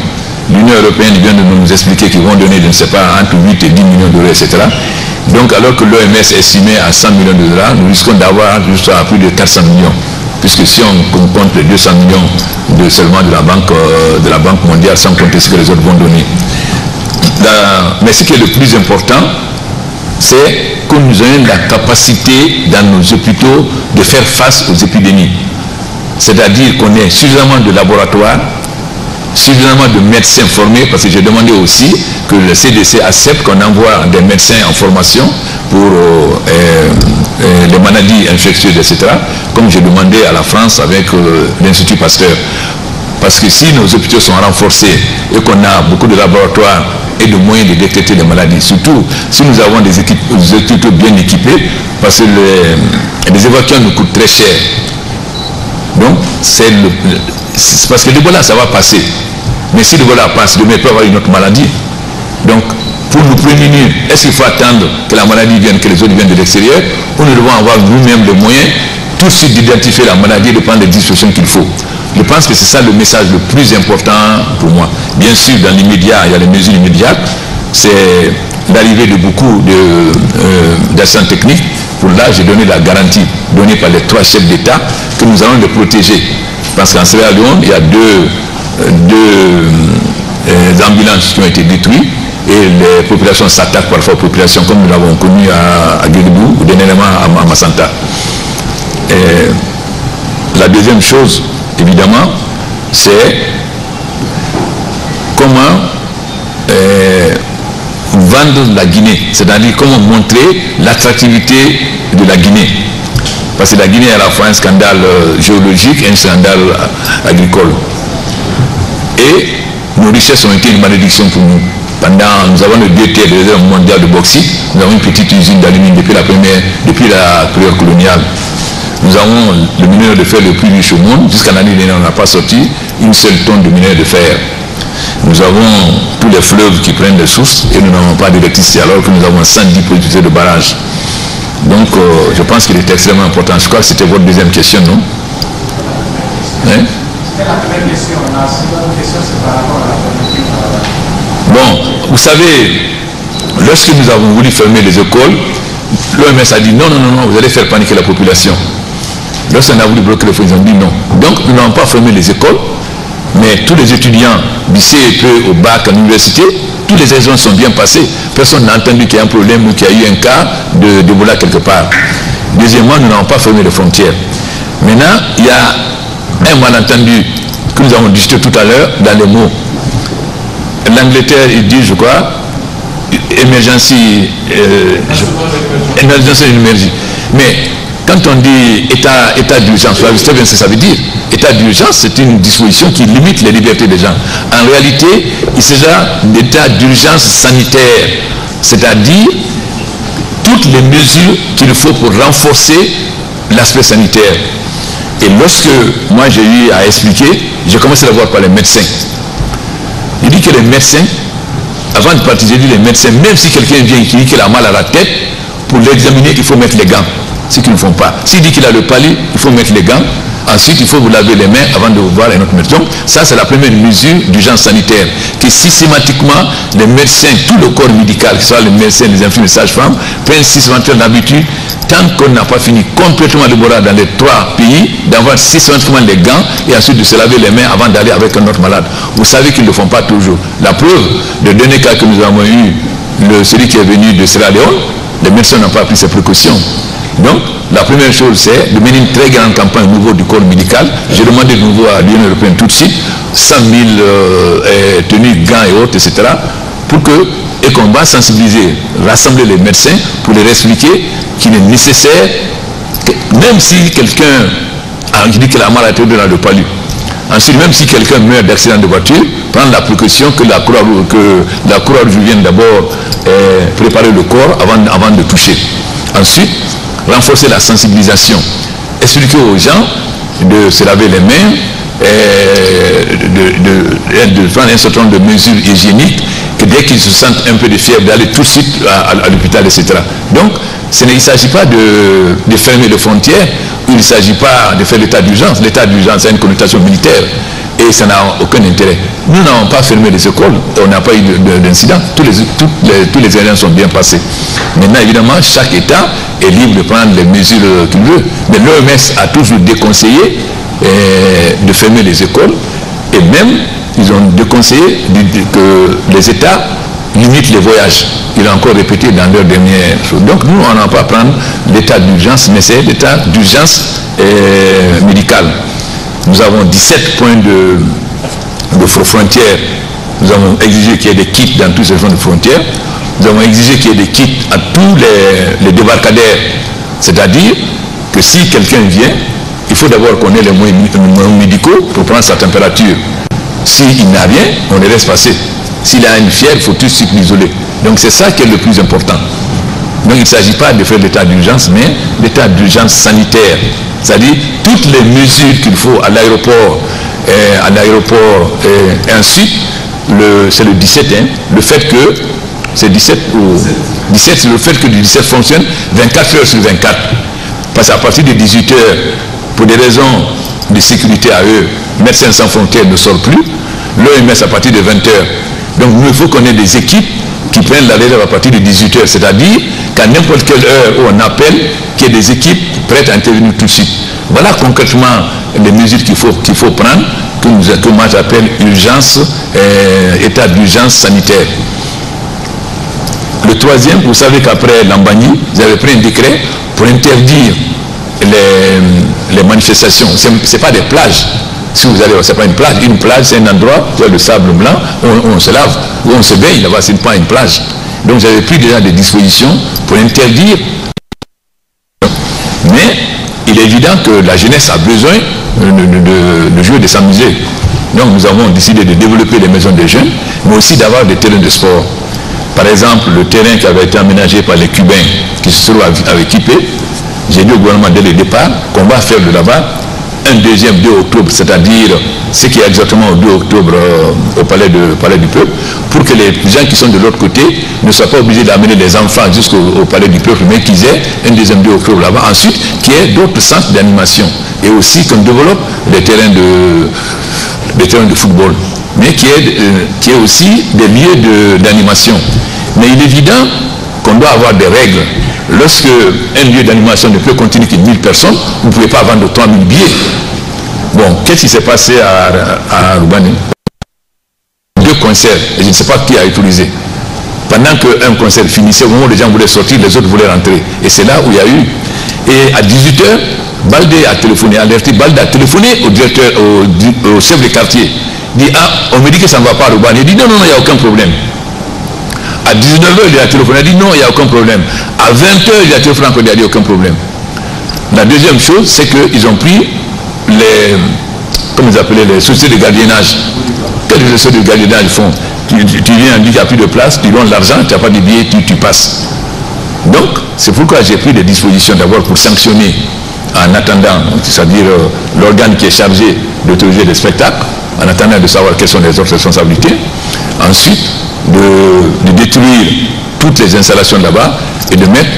L'Union européenne vient de nous expliquer qu'ils vont donner, je ne sais pas, entre 8 et 10 millions d'euros, etc. Donc, alors que l'OMS estimait à 100 millions de dollars, nous risquons d'avoir jusqu'à plus de 400 millions. Puisque si on compte les 200 millions seulement de la Banque mondiale, sans compter ce que les autres vont donner. Mais ce qui est le plus important, c'est que nous ayons la capacité dans nos hôpitaux de faire face aux épidémies. C'est-à-dire qu'on ait suffisamment de laboratoires, suffisamment de médecins formés, parce que j'ai demandé aussi que le CDC accepte qu'on envoie des médecins en formation pour les maladies infectieuses, etc., comme j'ai demandé à la France avec l'Institut Pasteur. Parce que si nos hôpitaux sont renforcés et qu'on a beaucoup de laboratoires et de moyens de détecter les maladies, surtout si nous avons des hôpitaux bien équipés, parce que les évacuations nous coûtent très cher. Donc, c'est parce que l'Ebola, ça va passer. Mais si l'Ebola passe, demain, il peut y avoir une autre maladie. Donc, pour nous prémunir, est-ce qu'il faut attendre que la maladie vienne, que les autres viennent de l'extérieur, ou nous devons avoir nous-mêmes les moyens tout de suite d'identifier la maladie et de prendre les dispositions qu'il faut? Je pense que c'est ça le message le plus important pour moi. Bien sûr, dans l'immédiat, il y a les mesures immédiates. C'est l'arrivée de beaucoup d'assistants techniques. Pour là, j'ai donné la garantie donnée par les 3 chefs d'État que nous allons les protéger. Parce qu'en Sierra Leone, il y a deux ambulances qui ont été détruites et les populations s'attaquent parfois aux populations, comme nous l'avons connu à Guédibou ou dernièrement à Massanta. La deuxième chose, évidemment, c'est comment vendre la Guinée, c'est-à-dire comment montrer l'attractivité de la Guinée. Parce que la Guinée est à la fois un scandale géologique et un scandale agricole. Et nos richesses ont été une malédiction pour nous. Nous avons le DT, le réserve mondial de bauxite. Nous avons une petite usine d'aluminium depuis la période coloniale. Nous avons le minerai de fer le plus riche au monde. Jusqu'à l'année dernière, on n'a pas sorti une seule tonne de minerai de fer. Nous avons tous les fleuves qui prennent des sources et nous n'avons pas d'électricité alors que nous avons 110 producteurs de barrages. Donc, je pense qu'il est extrêmement important. Je crois que c'était votre deuxième question, non? Hein? C'était la première question. La seconde question, c'est par rapport à la politique. Bon, vous savez, lorsque nous avons voulu fermer les écoles, l'OMS a dit non, vous allez faire paniquer la population. Lorsqu'on a voulu bloquer les fonds, ils ont dit non. Donc, nous n'avons pas fermé les écoles, mais tous les étudiants du CEP au bac à l'université, tous les examens sont bien passés. Personne n'a entendu qu'il y a un problème ou qu'il y a eu un cas d'Ebola quelque part. Deuxièmement, nous n'avons pas fermé les frontières. Maintenant, il y a un malentendu que nous avons discuté tout à l'heure dans les mots. L'Angleterre, il dit, je crois, émergency, émergency. Mais quand on dit état d'urgence, vous savez bien ce que ça veut dire. État d'urgence, c'est une disposition qui limite les libertés des gens. En réalité, il s'agit d'état d'urgence sanitaire, c'est-à-dire toutes les mesures qu'il faut pour renforcer l'aspect sanitaire. Et lorsque moi j'ai eu à expliquer, j'ai commencé à voir par les médecins. Il dit que les médecins, avant de partir, j'ai dit les médecins, même si quelqu'un vient et qui dit qu'il a mal à la tête, pour l'examiner, il faut mettre les gants. Ce qu'ils ne font pas. S'il dit qu'il a le palu, il faut mettre les gants. Ensuite, il faut vous laver les mains avant de voir un autre médecin. Ça, c'est la première mesure d'urgence sanitaire. Que systématiquement, les médecins, tout le corps médical, que ce soit les médecins, les infirmiers, les sages-femmes, prennent systématiquement l'habitude, tant qu'on n'a pas fini complètement l'Ebola dans les 3 pays, d'avoir systématiquement les gants et ensuite de se laver les mains avant d'aller avec un autre malade. Vous savez qu'ils ne le font pas toujours. La preuve, le dernier cas que nous avons eu, celui qui est venu de Sierra Leone, les médecins n'ont pas pris ces précautions. Donc, la première chose, c'est de mener une très grande campagne au niveau du corps médical. J'ai demandé de nouveau à l'Union européenne tout de suite 100 000 tenues, gants et autres, etc. pour que, et qu'on va sensibiliser, rassembler les médecins pour leur expliquer qu'il est nécessaire, même si quelqu'un dit qu'il a mal à la tête de le palu, ensuite, même si quelqu'un meurt d'accident de voiture, prendre la précaution que la Croix-Rouge vienne d'abord préparer le corps avant de toucher. Ensuite, renforcer la sensibilisation, expliquer aux gens de se laver les mains, de prendre un certain nombre de mesures hygiéniques, que dès qu'ils se sentent un peu de fièvre, d'aller tout de suite à l'hôpital, etc. Donc, il ne s'agit pas de fermer les frontières, il ne s'agit pas de faire l'état d'urgence. L'état d'urgence a une connotation militaire et ça n'a aucun intérêt. Nous n'avons pas fermé les écoles, on n'a pas eu d'incident, tous les éléments sont bien passés. Maintenant, évidemment, chaque État est libre de prendre les mesures qu'il veut. Mais l'OMS a toujours déconseillé de fermer les écoles et même, ils ont déconseillé que les États limitent les voyages. Ils l'ont encore répété dans leur dernière chose. Donc nous, on n'a pas à prendre l'état d'urgence, mais c'est l'état d'urgence médicale. Nous avons 17 points de frontières. Nous avons exigé qu'il y ait des kits dans tous ces points de frontières. Nous avons exigé qu'il y ait des kits à tous les débarcadères. C'est-à-dire que si quelqu'un vient, il faut d'abord qu'on ait les moyens médicaux pour prendre sa température. S'il n'a rien, on les laisse passer. S'il a une fièvre, il faut tout de suite l'isoler. Donc c'est ça qui est le plus important. Donc il ne s'agit pas de faire l'état d'urgence, mais l'état d'urgence sanitaire. C'est-à-dire toutes les mesures qu'il faut à l'aéroport, et ensuite, c'est le 17, hein, le fait que, c'est 17 ou 17, c'est le fait que le 17 fonctionne 24 heures sur 24. Parce qu'à partir de 18 heures, pour des raisons de sécurité à eux, Médecins sans frontières ne sort plus, l'OMS à partir de 20 heures. Donc il faut qu'on ait des équipes qui prennent la relève à partir de 18 heures, c'est-à-dire qu'à n'importe quelle heure où on appelle, qu'il y ait des équipes prêtes à intervenir tout de suite. Voilà concrètement les mesures qu'il faut prendre, que moi j'appelle urgence, état d'urgence sanitaire. Le troisième, vous savez qu'après Lambani, vous avez pris un décret pour interdire les manifestations. Ce n'est pas des plages. Si vous allez, ce n'est pas une plage, c'est un endroit où il y a le sable blanc, où on se lave, où on se baigne, là-bas, ce n'est pas une plage. Donc j'avais pris déjà des dispositions pour interdire. Mais il est évident que la jeunesse a besoin de jouer, de s'amuser. Donc nous avons décidé de développer les maisons de jeunes, mais aussi d'avoir des terrains de sport. Par exemple, le terrain qui avait été aménagé par les Cubains, qui se trouve à équiper, j'ai dit au gouvernement dès le départ qu'on va faire de là-bas un deuxième 2 octobre, c'est-à-dire ce qui est exactement au 2 octobre au palais du Peuple, pour que les gens qui sont de l'autre côté ne soient pas obligés d'amener les enfants jusqu'au palais du Peuple, mais qu'ils aient un deuxième 2 octobre là-bas. Ensuite, qu'il y ait d'autres centres d'animation et aussi qu'on développe des terrains de football, mais qu'il y ait aussi des lieux d'animation. Mais il est évident qu'on doit avoir des règles. Lorsque un lieu d'animation ne peut contenir que 1000 personnes, vous ne pouvez pas vendre 3000 billets. Bon, qu'est-ce qui s'est passé à Rubani? 2 concerts, et je ne sais pas qui a utilisé. Pendant qu'un concert finissait, au moment où les gens voulaient sortir, les autres voulaient rentrer. Et c'est là où il y a eu. Et à 18h, Baldé a téléphoné, alerté, Baldé a téléphoné au directeur, au chef de quartier. Il dit, ah, on me dit que ça ne va pas à Rubani. Il dit, non, il n'y a aucun problème. À 19h, il a téléphoné, il a dit non, il n'y a aucun problème. À 20h, il a téléphoné encore, il a dit aucun problème. La deuxième chose, c'est qu'ils ont pris les sociétés de gardiennage. Quelles sociétés de gardiennage font? Tu viens, on dit qu'il n'y a plus de place, tu donnes l'argent, tu n'as pas de billets, tu passes. Donc, c'est pourquoi j'ai pris des dispositions d'abord pour sanctionner en attendant, c'est-à-dire l'organe qui est chargé d'autoriser les spectacles, en attendant de savoir quelles sont les autres responsabilités. Ensuite, de détruire toutes les installations là-bas et de mettre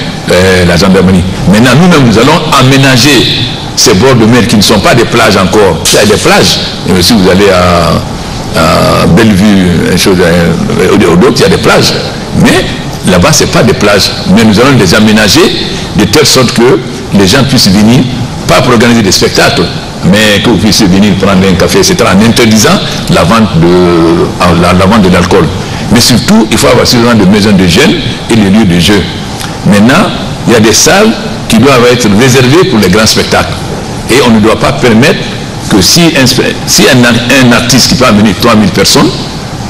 la gendarmerie. Maintenant, nous-mêmes, nous allons aménager ces bords de mer qui ne sont pas des plages encore. Il y a des plages. Et si vous allez à Bellevue, il y a des plages. Mais là-bas, ce n'est pas des plages. Mais nous allons les aménager de telle sorte que les gens puissent venir, pas pour organiser des spectacles, mais que vous puissiez venir prendre un café, etc., en interdisant la vente de l'alcool. Mais surtout, il faut avoir suffisamment de maisons de jeunes et les lieux de jeu. Maintenant, il y a des salles qui doivent être réservées pour les grands spectacles. Et on ne doit pas permettre que si un artiste qui peut amener 3000 personnes,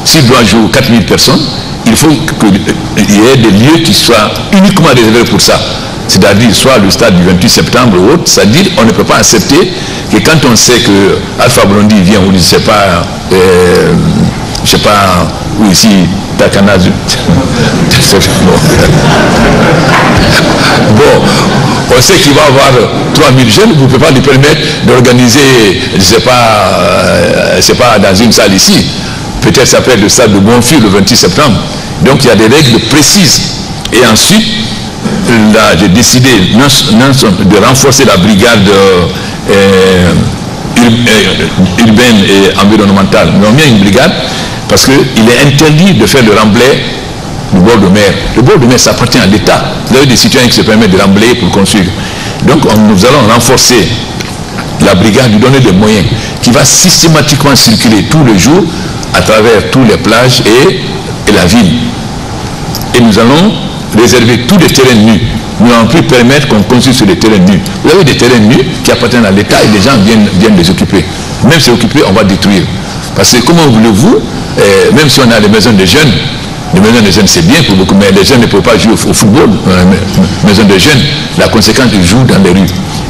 s'il doit jouer 4000 personnes, il faut qu'il y ait des lieux qui soient uniquement réservés pour ça. C'est-à-dire soit le stade du 28 septembre ou autre, c'est-à-dire on ne peut pas accepter que quand on sait que Alpha Blondy vient, ou je ne sais pas, où ici, Takana, bon, on sait qu'il va avoir 3000 jeunes, vous ne pouvez pas lui permettre d'organiser, je ne sais pas, dans une salle ici. Peut-être ça peut être le stade de Bonfils le 28 septembre. Donc il y a des règles précises. Et ensuite, là, j'ai décidé de renforcer la brigade urbaine et environnementale. Nous avons mis une brigade parce qu'il est interdit de faire le remblai du bord de mer. Le bord de mer, ça appartient à l'État. Vous avez des citoyens qui se permettent de remblayer pour construire. Donc nous allons renforcer la brigade, lui donner des moyens, qui va systématiquement circuler tous les jours à travers toutes les plages et la ville. Et nous allons réserver tous les terrains nus. Nous n'allons plus permettre qu'on construise sur des terrains nus. Vous avez des terrains nus qui appartiennent à l'État et les gens viennent les occuper. Même si occupés, on va détruire. Parce que comment voulez-vous, même si on a des maisons de jeunes, les maisons de jeunes c'est bien pour beaucoup, mais les jeunes ne peuvent pas jouer au football. Maisons de jeunes, la conséquence, ils jouent dans les rues.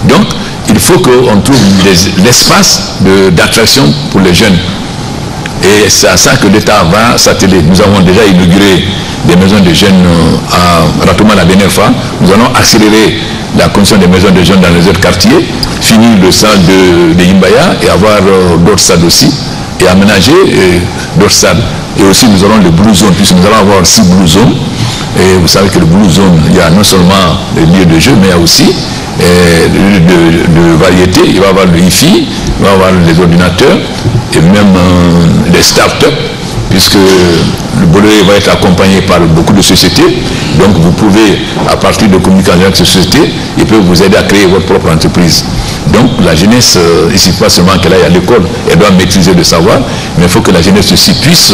Donc, il faut qu'on trouve l'espace d'attraction pour les jeunes. Et c'est à ça que l'État va s'atteler. Nous avons déjà inauguré des maisons de jeunes rapidement la dernière fois. Nous allons accélérer la construction des maisons de jeunes dans les autres quartiers, finir le stade de Yimbaya et avoir d'autres stades aussi, et aménager d'autres stades. Et aussi nous aurons le Blue Zone, puisque nous allons avoir 6 Blue Zones. Et vous savez que le Blue Zone, il y a non seulement les lieux de jeu, mais il y a aussi de variété. Il va y avoir le Hi-Fi, il va y avoir les ordinateurs et même les start-up, puisque le Bolloré va être accompagné par beaucoup de sociétés. Donc vous pouvez, à partir de communication avec ces sociétés, ils peuvent vous aider à créer votre propre entreprise. Donc la jeunesse, ici pas seulement qu'elle aille à l'école, elle doit maîtriser le savoir, mais il faut que la jeunesse aussi puisse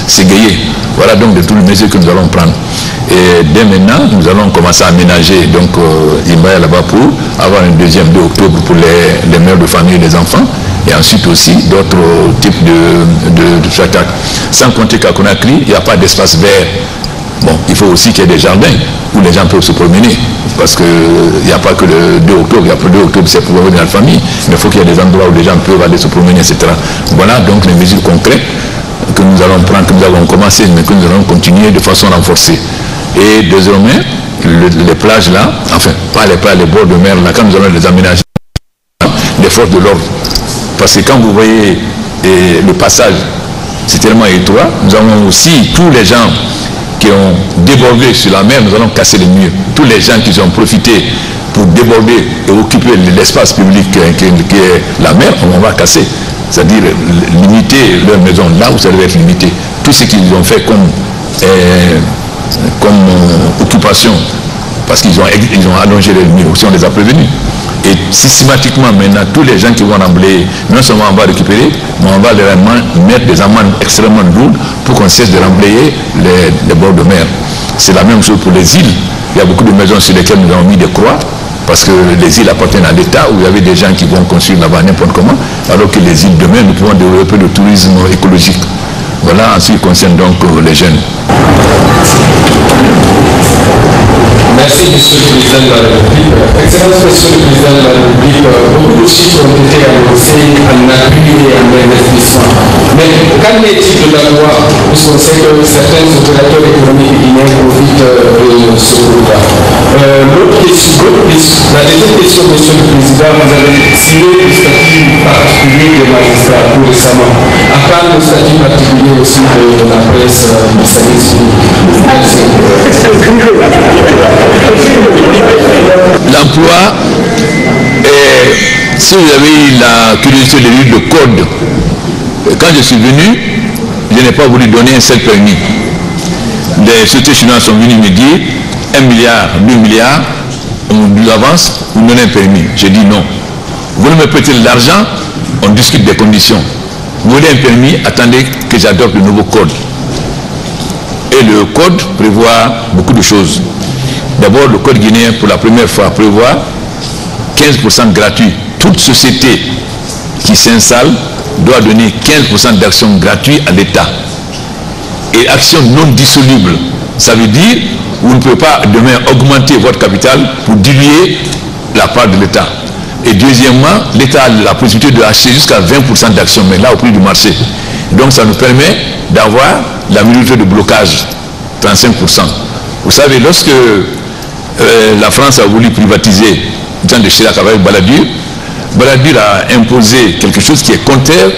s'égayer. Voilà donc de toutes les mesures que nous allons prendre. Et dès maintenant, nous allons commencer à aménager donc Imbaya là-bas pour avoir un deuxième 2 octobre pour les mères de famille et les enfants, et ensuite aussi d'autres types de spectacles. Sans compter qu'à Conakry, il n'y a pas d'espace vert. Bon, il faut aussi qu'il y ait des jardins où les gens peuvent se promener. Parce qu'il n'y a pas que le 2 octobre, il y a pas le 2 octobre, c'est pour revenir dans la famille. Mais il faut qu'il y ait des endroits où les gens peuvent aller se promener, etc. Voilà donc les mesures concrètes que nous allons prendre, que nous avons commencé, mais que nous allons continuer de façon renforcée. Et désormais, les plages là, enfin, pas les plages, les bords de mer, là, quand nous allons les aménager, les forces de l'ordre. Parce que quand vous voyez le passage, c'est tellement étroit, nous avons aussi tous les gens qui ont débordé sur la mer, nous allons casser les murs. Tous les gens qui ont profité pour déborder et occuper l'espace public qui est la mer, on va casser. C'est-à-dire limiter leur maison là où ça devait être limité. Tout ce qu'ils ont fait comme occupation, parce qu'ils ont allongé les murs, aussi on les a prévenus. Et systématiquement maintenant, tous les gens qui vont remblayer, non seulement on va récupérer, mais on va leur mettre des amendes extrêmement lourdes pour qu'on cesse de remblayer les bords de mer. C'est la même chose pour les îles. Il y a beaucoup de maisons sur lesquelles nous avons mis des croix, parce que les îles appartiennent à l'État, où il y avait des gens qui vont construire là-bas n'importe comment, alors que les îles demain, nous pouvons développer le tourisme écologique. Voilà en ce qui concerne donc les jeunes. Merci, Monsieur le Président de la République. Excellence, Monsieur le Président de la République, beaucoup de chiffres ont été annoncés en appui et en investissement. Mais qu'en est-il de la loi, puisqu'on sait que certains opérateurs économiques guinéens profitent de ce programme? La deuxième question, Monsieur le Président, vous avez tiré le statut particulier des magistrats tout récemment. À part le statut particulier aussi de la presse du service public. L'emploi, si vous avez eu la curiosité de lire le code, quand je suis venu, je n'ai pas voulu donner un seul permis. Les sociétés chinoises sont venues me dire 1 milliard, 2 milliards, on nous avance, vous donnez un permis. J'ai dit non. Vous voulez me prêter de l'argent, on discute des conditions. Vous voulez un permis, attendez que j'adopte le nouveau code. Et le code prévoit beaucoup de choses. D'abord, le code guinéen, pour la première fois, prévoit 15% gratuit. Toute société qui s'installe doit donner 15% d'actions gratuites à l'État. Et actions non dissolubles. Ça veut dire, vous ne pouvez pas demain augmenter votre capital pour diluer la part de l'État. Et deuxièmement, l'État a la possibilité d'acheter jusqu'à 20% d'actions, mais là au prix du marché. Donc ça nous permet d'avoir la minorité de blocage, 35%. Vous savez, lorsque la France a voulu privatiser le temps de Chirac avec Balladur, Balladur a imposé quelque chose qui est contraire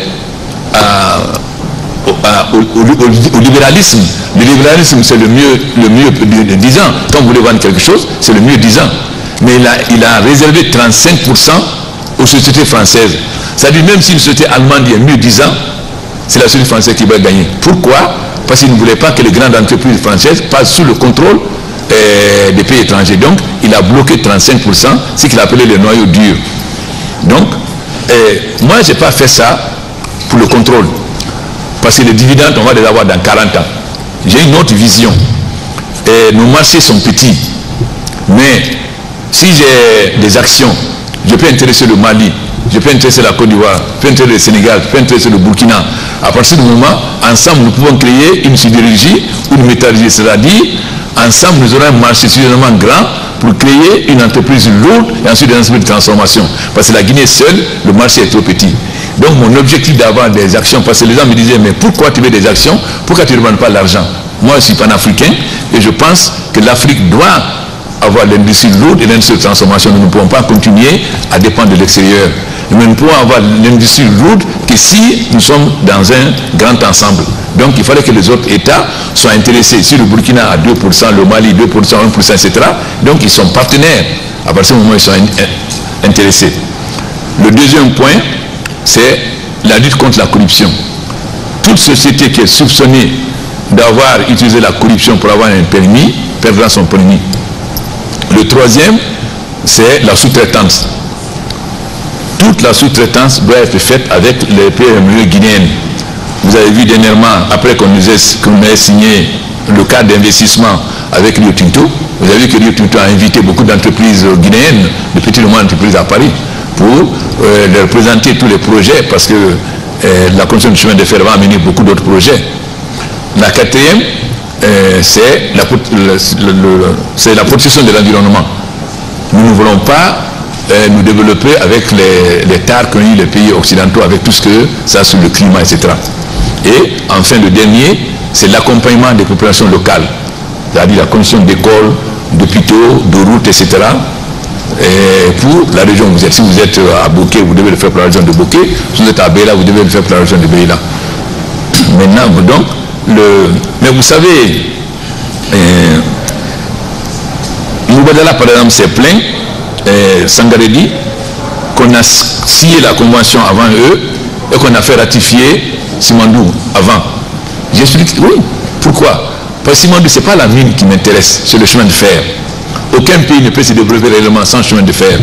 au libéralisme. Le libéralisme, c'est le mieux de 10 ans. Quand vous voulez vendre quelque chose, c'est le mieux 10 ans. Mais il a réservé 35% aux sociétés françaises. C'est-à-dire, même si une société allemande est mieux 10 ans, c'est la société française qui va gagner. Pourquoi? Parce qu'il ne voulait pas que les grandes entreprises françaises passent sous le contrôle des pays étrangers. Donc, il a bloqué 35%, ce qu'il appelait le noyau dur. Donc, moi, je n'ai pas fait ça pour le contrôle. Parce que les dividendes, on va les avoir dans 40 ans. J'ai une autre vision. Nos marchés sont petits. Mais si j'ai des actions, je peux intéresser le Mali, je peux intéresser la Côte d'Ivoire, je peux intéresser le Sénégal, je peux intéresser le Burkina. À partir du moment, ensemble, nous pouvons créer une sidérurgie ou une métallurgie. C'est-à-dire, ensemble, nous aurons un marché suffisamment grand pour créer une entreprise lourde et ensuite une entreprise de transformation. Parce que la Guinée seule, le marché est trop petit. Donc mon objectif d'avoir des actions, parce que les gens me disaient, mais pourquoi tu veux des actions? Pourquoi tu ne demandes pas l'argent? Moi, je suis panafricain et je pense que l'Afrique doit avoir l'industrie lourde et l'industrie de transformation. Nous ne pouvons pas continuer à dépendre de l'extérieur. Mais nous pouvons avoir l'industrie lourde que si nous sommes dans un grand ensemble. Donc il fallait que les autres États soient intéressés. Si le Burkina a 2%, le Mali 2%, 1%, etc. Donc ils sont partenaires. À partir du moment où ils sont intéressés. Le deuxième point, c'est la lutte contre la corruption. Toute société qui est soupçonnée d'avoir utilisé la corruption pour avoir un permis perdra son permis. Le troisième, c'est la sous-traitance. Toute la sous-traitance doit être faite avec les PME guinéennes. Vous avez vu dernièrement, après qu'on ait signé le cadre d'investissement avec Rio Tinto, vous avez vu que Rio Tinto a invité beaucoup d'entreprises guinéennes, de petites et moyennes entreprises à Paris, pour leur présenter tous les projets, parce que la construction du chemin de fer va amener beaucoup d'autres projets. La quatrième, c'est la protection de l'environnement. Nous ne voulons pas nous développer avec les tares qu'ont eu les pays occidentaux, avec tout ce que ça sur le climat, etc. Et enfin, le dernier, c'est l'accompagnement des populations locales, c'est-à-dire la construction d'écoles, d'hôpitaux, de routes, etc. Et pour la région où vous êtes. Si vous êtes à Bouquet, vous devez le faire pour la région de Bouquet. Si vous êtes à Béla, vous devez le faire pour la région de Béla. Maintenant, donc, mais vous savez, Mubadala, par exemple, s'est plaint, Sangaredi, qu'on a signé la convention avant eux et qu'on a fait ratifier Simandou avant. J'explique, oui, pourquoi? Parce que Simandou, ce n'est pas la mine qui m'intéresse, c'est le chemin de fer. Aucun pays ne peut se développer réellement sans chemin de fer.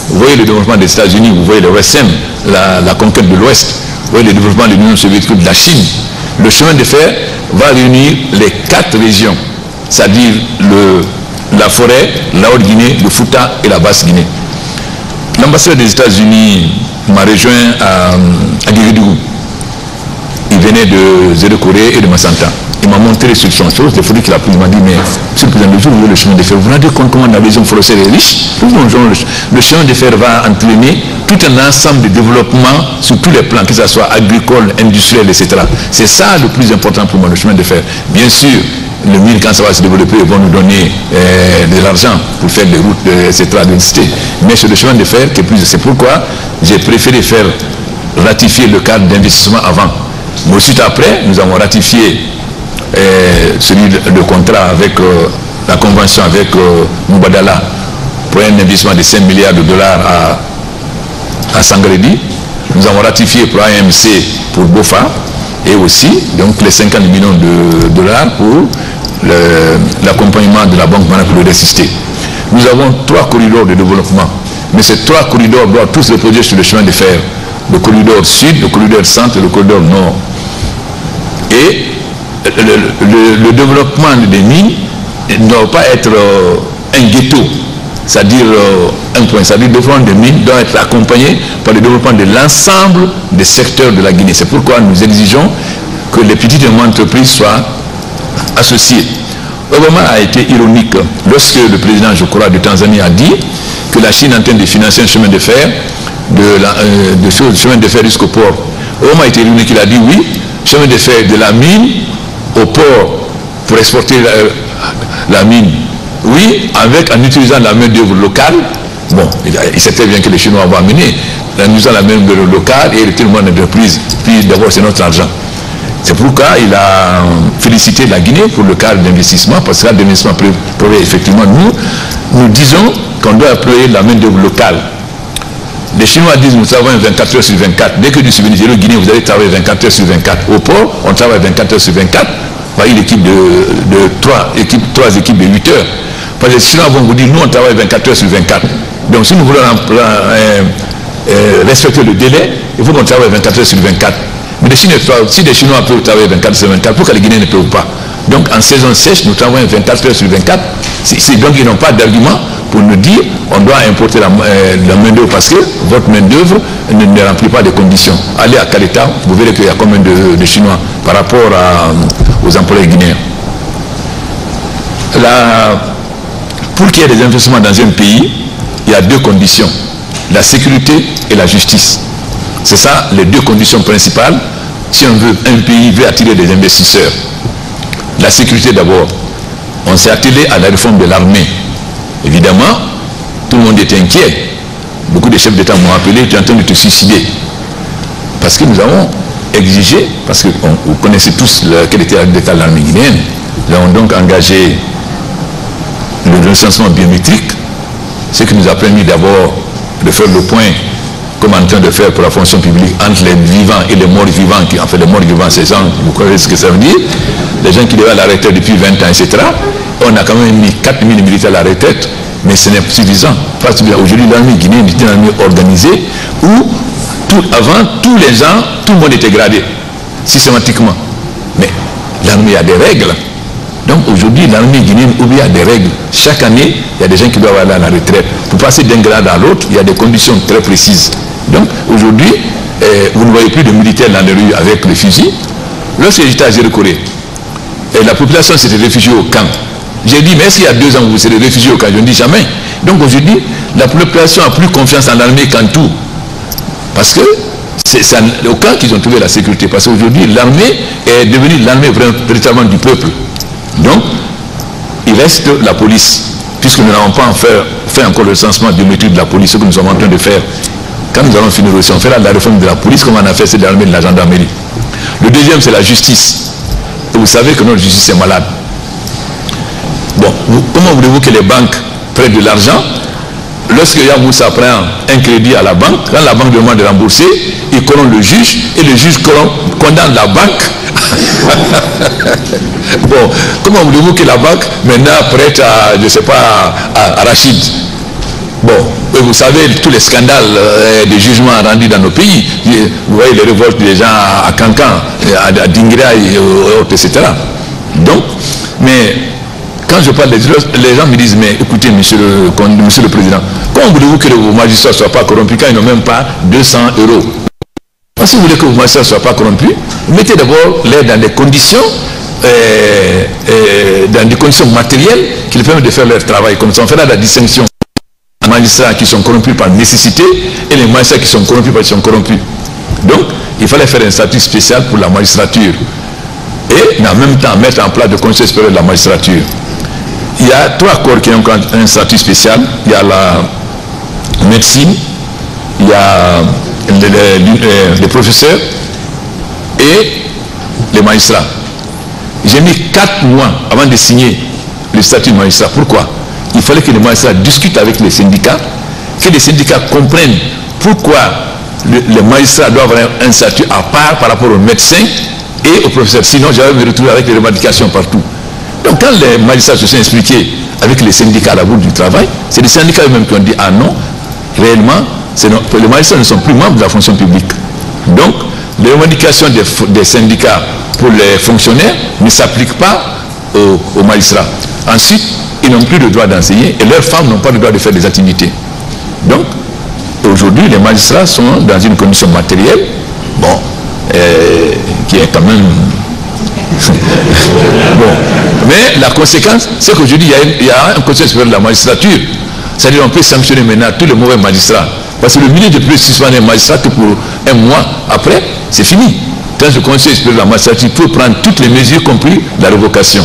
Vous voyez le développement des États-Unis, vous voyez le OSM, la conquête de l'Ouest, vous voyez le développement de l'Union soviétique, de la Chine. Le chemin de fer va réunir les 4 régions, c'est-à-dire la forêt, la Haute-Guinée, le Fouta et la Basse-Guinée. L'ambassadeur des États-Unis m'a rejoint à Guéridou. Il venait de Zéro-Corée et de Massanta. Il m'a montré sur son chose, il faudrait qu'il a pris. Il m'a dit, mais monsieur le président, le jour où vous voulez le chemin de fer, vous vous rendez compte comment la région forestière est riche? Le chemin de fer va entraîner tout un ensemble de développement sur tous les plans, que ce soit agricole, industriel, etc. C'est ça le plus important pour moi, le chemin de fer. Bien sûr, le mine, quand ça va se développer, ils vont nous donner de l'argent pour faire des routes, etc. Mais c'est le chemin de fer qui est plus. C'est pourquoi j'ai préféré faire ratifier le cadre d'investissement avant. Mais ensuite, après, nous avons ratifié le contrat avec la convention avec Mubadala pour un investissement de 5 milliards de dollars à Sangaredi. Nous avons ratifié pour AMC pour Bofa et aussi donc les 50 millions de dollars pour l'accompagnement de la Banque Mondiale pour le résister. Nous avons 3 corridors de développement, mais ces 3 corridors doivent tous reposer sur le chemin de fer. Le corridor sud, le corridor centre et le corridor nord. Et le développement des mines ne doit pas être un ghetto, c'est-à-dire un point. C'est-à-dire le développement des mines doit être accompagné par le développement de l'ensemble des secteurs de la Guinée. C'est pourquoi nous exigeons que les petites et moyennes entreprises soient associées. Obama a été ironique lorsque le président, je crois, de Tanzanie a dit que la Chine est en train de financer un chemin de fer, chemin de fer jusqu'au port. Obama a été ironique, il a dit oui, chemin de fer de la mine au port pour exporter la mine. Oui, en utilisant la main-d'œuvre locale. Bon, il sait très bien que les Chinois vont amener en utilisant la main-d'œuvre locale et tout le monde d'entreprise. Puis d'abord, c'est notre argent. C'est pourquoi il a félicité la Guinée pour le cadre d'investissement, parce que le cadre d'investissement prévoit effectivement, nous disons qu'on doit employer la main-d'œuvre locale. Les Chinois disent nous travaillons 24 heures sur 24. Dès que du souvenir au Guinée, vous allez travailler 24 heures sur 24. Au port, on travaille 24 heures sur 24 par une équipe de 3 équipes de 8 heures. Parce que les Chinois vont vous dire nous on travaille 24 heures sur 24. Donc si nous voulons respecter le délai, il faut qu'on travaille 24 heures sur 24. Mais si les Chinois peuvent travailler 24 heures sur 24, pourquoi les Guinéens ne peuvent pas? Donc en saison sèche, nous travaillons 24 heures sur 24. Donc ils n'ont pas d'argument pour nous dire on doit importer la main-d'œuvre parce que votre main-d'œuvre ne remplit pas les conditions. Allez à Kaleta, vous verrez qu'il y a combien de Chinois par rapport aux employés guinéens. Pour qu'il y ait des investissements dans un pays, il y a 2 conditions, la sécurité et la justice. C'est ça les 2 conditions principales si un pays veut attirer des investisseurs. La sécurité d'abord. On s'est attelé à la réforme de l'armée. Évidemment, tout le monde était inquiet. Beaucoup de chefs d'État m'ont appelé, tu es en train de te suicider. Parce que nous avons exigé, parce que vous connaissez tous quel était l'état de l'armée guinéenne. Nous avons donc engagé le recensement biométrique, ce qui nous a permis d'abord de faire le point, comme on est en train de faire pour la fonction publique, entre les vivants et les morts vivants. En fait, les morts vivants, c'est ça, vous connaissez ce que ça veut dire. Les gens qui devaient à la retraite depuis 20 ans, etc. On a quand même mis 4000 militaires à la retraite, mais ce n'est pas suffisant. Aujourd'hui, l'armée guinéenne est une armée organisée où, avant, tous les ans, tout le monde était gradé, systématiquement. Mais l'armée a des règles. Donc aujourd'hui, l'armée guinéenne oublie des règles. Chaque année, il y a des gens qui doivent aller à la retraite. Pour passer d'un grade à l'autre, il y a des conditions très précises. Donc aujourd'hui, vous ne voyez plus de militaires dans les rues avec le fusil. Lorsque j'étais à Zéro-Corée, Et la population s'était réfugiée au camp. J'ai dit, mais est-ce qu'il y a 2 ans vous serez réfugiés au camp? Je ne dis jamais. Donc aujourd'hui, la population a plus confiance en l'armée qu'en tout. Parce que c'est au camp qu'ils ont trouvé la sécurité. Parce qu'aujourd'hui, l'armée est devenue l'armée véritablement du peuple. Donc, il reste la police. Puisque nous n'avons pas fait encore le recensement biométrique de la police, ce que nous sommes en train de faire. Quand nous allons finir aussi, on fera la réforme de la police comme on a fait celle de l'armée et de la gendarmerie. Le deuxième, c'est la justice. Et vous savez que notre justice est malade. Bon, comment voulez-vous que les banques prêtent de l'argent? Lorsque Yamoussa prend un crédit à la banque, quand la banque demande de rembourser, il corrompt le juge et le juge condamne la banque. Bon, comment voulez-vous que la banque maintenant prête à, je ne sais pas, à Rachid? Bon, et vous savez tous les scandales des jugements rendus dans nos pays. Vous voyez les révoltes des gens à Cancan, à Dingra et autres, etc. Donc, mais quand je parle des gens, les gens me disent, mais écoutez, monsieur le Président, comment voulez-vous que vos magistrats ne soient pas corrompus quand ils n'ont même pas 200 €? Si vous voulez que vos magistrats ne soient pas corrompus, mettez d'abord l'air dans des conditions matérielles qui leur permettent de faire leur travail. Comme ça, on fera la distinction entre les magistrats qui sont corrompus par nécessité et les magistrats qui sont corrompus parce qu'ils sont corrompus. Donc, il fallait faire un statut spécial pour la magistrature. Et en même temps, mettre en place le Conseil supérieur de la magistrature. Il y a 3 corps qui ont un statut spécial. Il y a la médecine, il y a les professeurs et les magistrats. J'ai mis 4 mois avant de signer le statut de magistrat. Pourquoi? Il fallait que les magistrats discutent avec les syndicats, que les syndicats comprennent pourquoi les magistrats doivent avoir un statut à part par rapport aux médecins et aux professeurs. Sinon, j'allais me retrouver avec les revendications partout. Donc, quand les magistrats se sont expliqués avec les syndicats à la bourse du travail, c'est les syndicats eux-mêmes qui ont dit, ah non, réellement, les magistrats ne sont plus membres de la fonction publique. Donc, les revendications des syndicats pour les fonctionnaires ne s'appliquent pas aux magistrats. Ensuite, ils n'ont plus le droit d'enseigner et leurs femmes n'ont pas le droit de faire des activités. Donc, aujourd'hui, les magistrats sont dans une condition matérielle, bon, qui est quand même... bon. Mais la conséquence, c'est qu'aujourd'hui, il y a un conseil supérieur de la magistrature. C'est-à-dire qu'on peut sanctionner maintenant tous les mauvais magistrats. Parce que le ministre ne peut suspendre un magistrat que pour un mois après, c'est fini. Dans le conseil supérieur de la magistrature, peut prendre toutes les mesures, compris la révocation.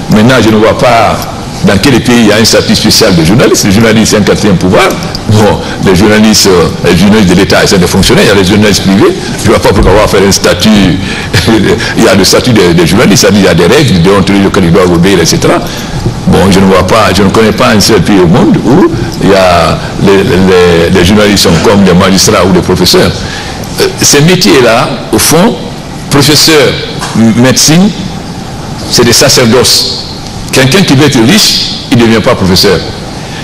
Maintenant, je ne vois pas dans quel pays il y a un statut spécial de journaliste. Les journalistes, c'est un 4e pouvoir. Bon, les journalistes de l'État, c'est des fonctionnaires, il y a les journalistes privés. Je ne vois pas pourquoi on va faire un statut. Il y a le statut des journalistes, c'est-à-dire il y a des règles, des déontologies auxquelles ils doivent obéir, etc. Bon, je ne vois pas, je ne connais pas un seul pays au monde où il y a les journalistes sont comme des magistrats ou des professeurs. Ces métiers-là, au fond, professeur, médecine, c'est des sacerdoces. Quelqu'un qui veut être riche, il ne devient pas professeur.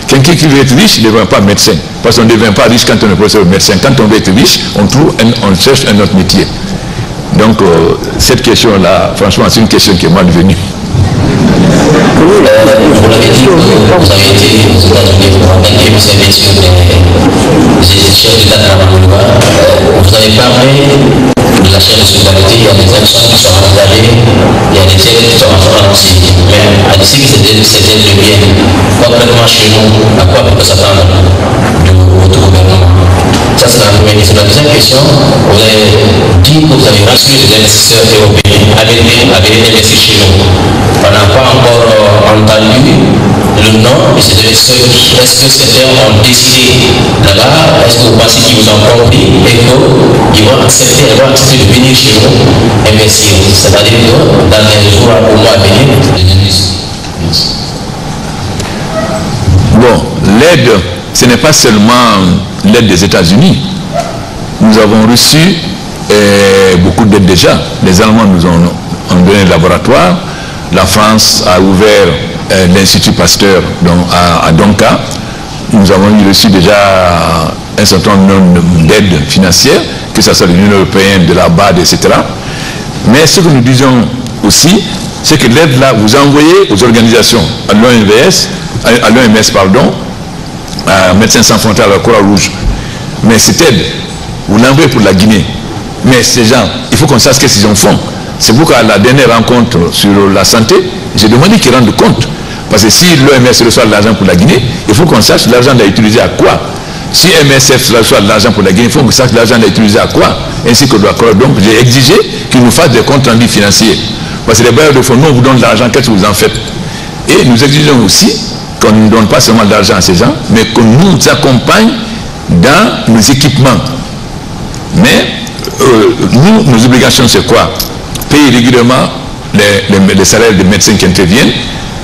Quelqu'un qui veut être riche, il ne devient pas médecin. Parce qu'on ne devient pas riche quand on est professeur ou médecin. Quand on veut être riche, on cherche un autre métier. Donc, cette question-là, franchement, c'est une question qui est malvenue. Vous l'avez dit, vous avez été aux États-Unis pour enquêter, vous avez sur les chefs d'État de la Manoua. Vous avez parlé de la chaîne de solidarité, il y a des actions qui sont envisagées, il y a des aides qui sont envisagées. Mais à d'ici que ces aides deviennent complètement chez nous, à quoi peut s'attendre de votre gouvernement? Ça, c'est la première question. La deuxième question, vous avez dit que vous avez rassuré les investisseurs européens à venir investir chez nous. On n'a pas encore entendu le nom de ces investisseurs. Est-ce que certains ont décidé là-bas? Est-ce que vous pensez qu'ils vous ont compris et qu'ils vont accepter de venir chez nous investir? C'est-à-dire que dans les jours au mois à venir, bon, l'aide, ce n'est pas seulement l'aide des États-Unis. Nous avons reçu beaucoup d'aide déjà. Les Allemands nous ont donné un laboratoire. La France a ouvert l'Institut Pasteur à Donka. Nous avons reçu déjà un certain nombre d'aides financières, que ce soit l'Union européenne, de la BAD, etc. Mais ce que nous disons aussi, c'est que l'aide là, vous envoyez aux organisations, à l'OMS, pardon, à Médecins sans frontières, à la Croix-Rouge. Mais cette aide, vous l'envoyez pour la Guinée. Mais ces gens, il faut qu'on sache ce qu'ils en font. C'est pourquoi à la dernière rencontre sur la santé, j'ai demandé qu'ils rendent compte. Parce que si l'OMS reçoit de l'argent pour la Guinée, il faut qu'on sache l'argent l'a utilisé à quoi. Si MSF reçoit de l'argent pour la Guinée, il faut qu'on sache l'argent l'a utilisé à quoi, ainsi que doit croire. Donc j'ai exigé qu'ils nous fassent des comptes rendus financiers. Parce que les bailleurs de fonds, nous on vous donne de l'argent, qu'est-ce que vous en faites? Et nous exigeons aussi qu'on ne donne pas seulement de l'argent à ces gens, mais qu'on nous accompagne dans nos équipements. Mais nous, nos obligations, c'est quoi? Payer régulièrement les salaires des médecins qui interviennent.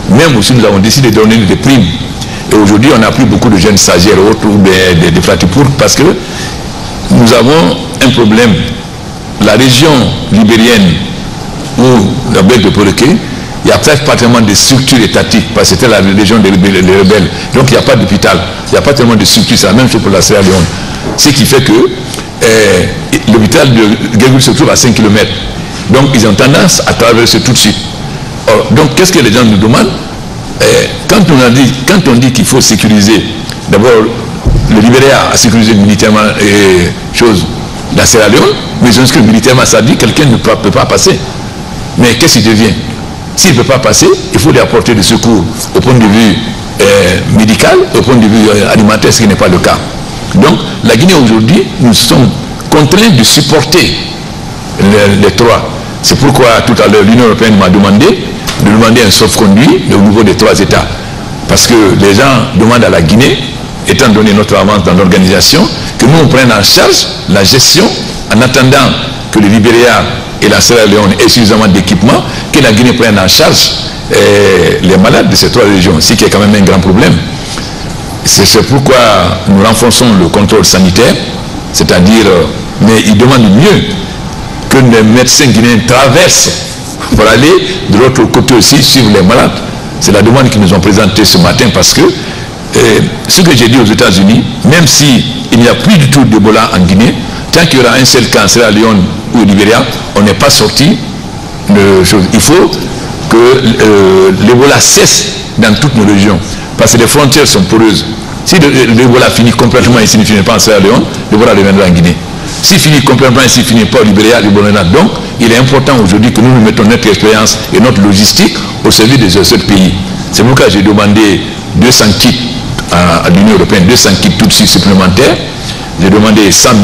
Même aussi, nous avons décidé de donner des primes. Et aujourd'hui, on a pris beaucoup de jeunes stagiaires autour des Flatipour parce que nous avons un problème. La région libérienne ou la baie de Poroké, il n'y a presque pas tellement de structures étatiques parce que c'était la région des rebelles. Donc il n'y a pas d'hôpital, il n'y a pas tellement de structures. C'est la même chose pour la Sierra Leone. Ce qui fait que l'hôpital de Guégoul se trouve à 5 km. Donc ils ont tendance à traverser tout de suite. Or, donc qu'est-ce que les gens nous demandent? Quand on dit qu'il faut sécuriser, d'abord le Libéria a sécurisé militairement la Sierra Leone, mais ils ont inscrit militairement, ça dit que quelqu'un ne peut pas passer. Mais qu'est-ce qu'il devient? S'il ne peut pas passer, il faut lui apporter des secours au point de vue médical, au point de vue alimentaire, ce qui n'est pas le cas. Donc la Guinée aujourd'hui, nous sommes contraints de supporter les trois. C'est pourquoi tout à l'heure l'Union européenne m'a demandé de demander un sauf-conduit au niveau des 3 États. Parce que les gens demandent à la Guinée, étant donné notre avance dans l'organisation, que nous on prenne en charge la gestion en attendant que le Libéria et la Sierra Leone aient suffisamment d'équipements, que la Guinée prenne en charge les malades de ces 3 régions, ce qui est quand même un grand problème. C'est pourquoi nous renforçons le contrôle sanitaire, c'est-à-dire, mais ils demandent mieux que les médecins guinéens traversent pour aller de l'autre côté aussi suivre les malades. C'est la demande qu'ils nous ont présentée ce matin parce que ce que j'ai dit aux États-Unis, même s'il n'y a plus du tout d'Ebola en Guinée, tant qu'il y aura un seul cas en Sierra Leone ou au Libéria, on n'est pas sorti de choses. Il faut que l'Ebola cesse dans toutes nos régions parce que les frontières sont poreuses. Si l'Ebola finit complètement ici, ne finit pas en Sierra Leone, l'Ebola reviendra en Guinée. S'il finit complètement ici, ne finit pas au Libéria, l'Ebola. Donc, il est important aujourd'hui que nous mettons notre expérience et notre logistique au service des autres pays. C'est pourquoi j'ai demandé 200 kits à l'Union européenne, 200 kits tout de suite supplémentaires. J'ai demandé 100 000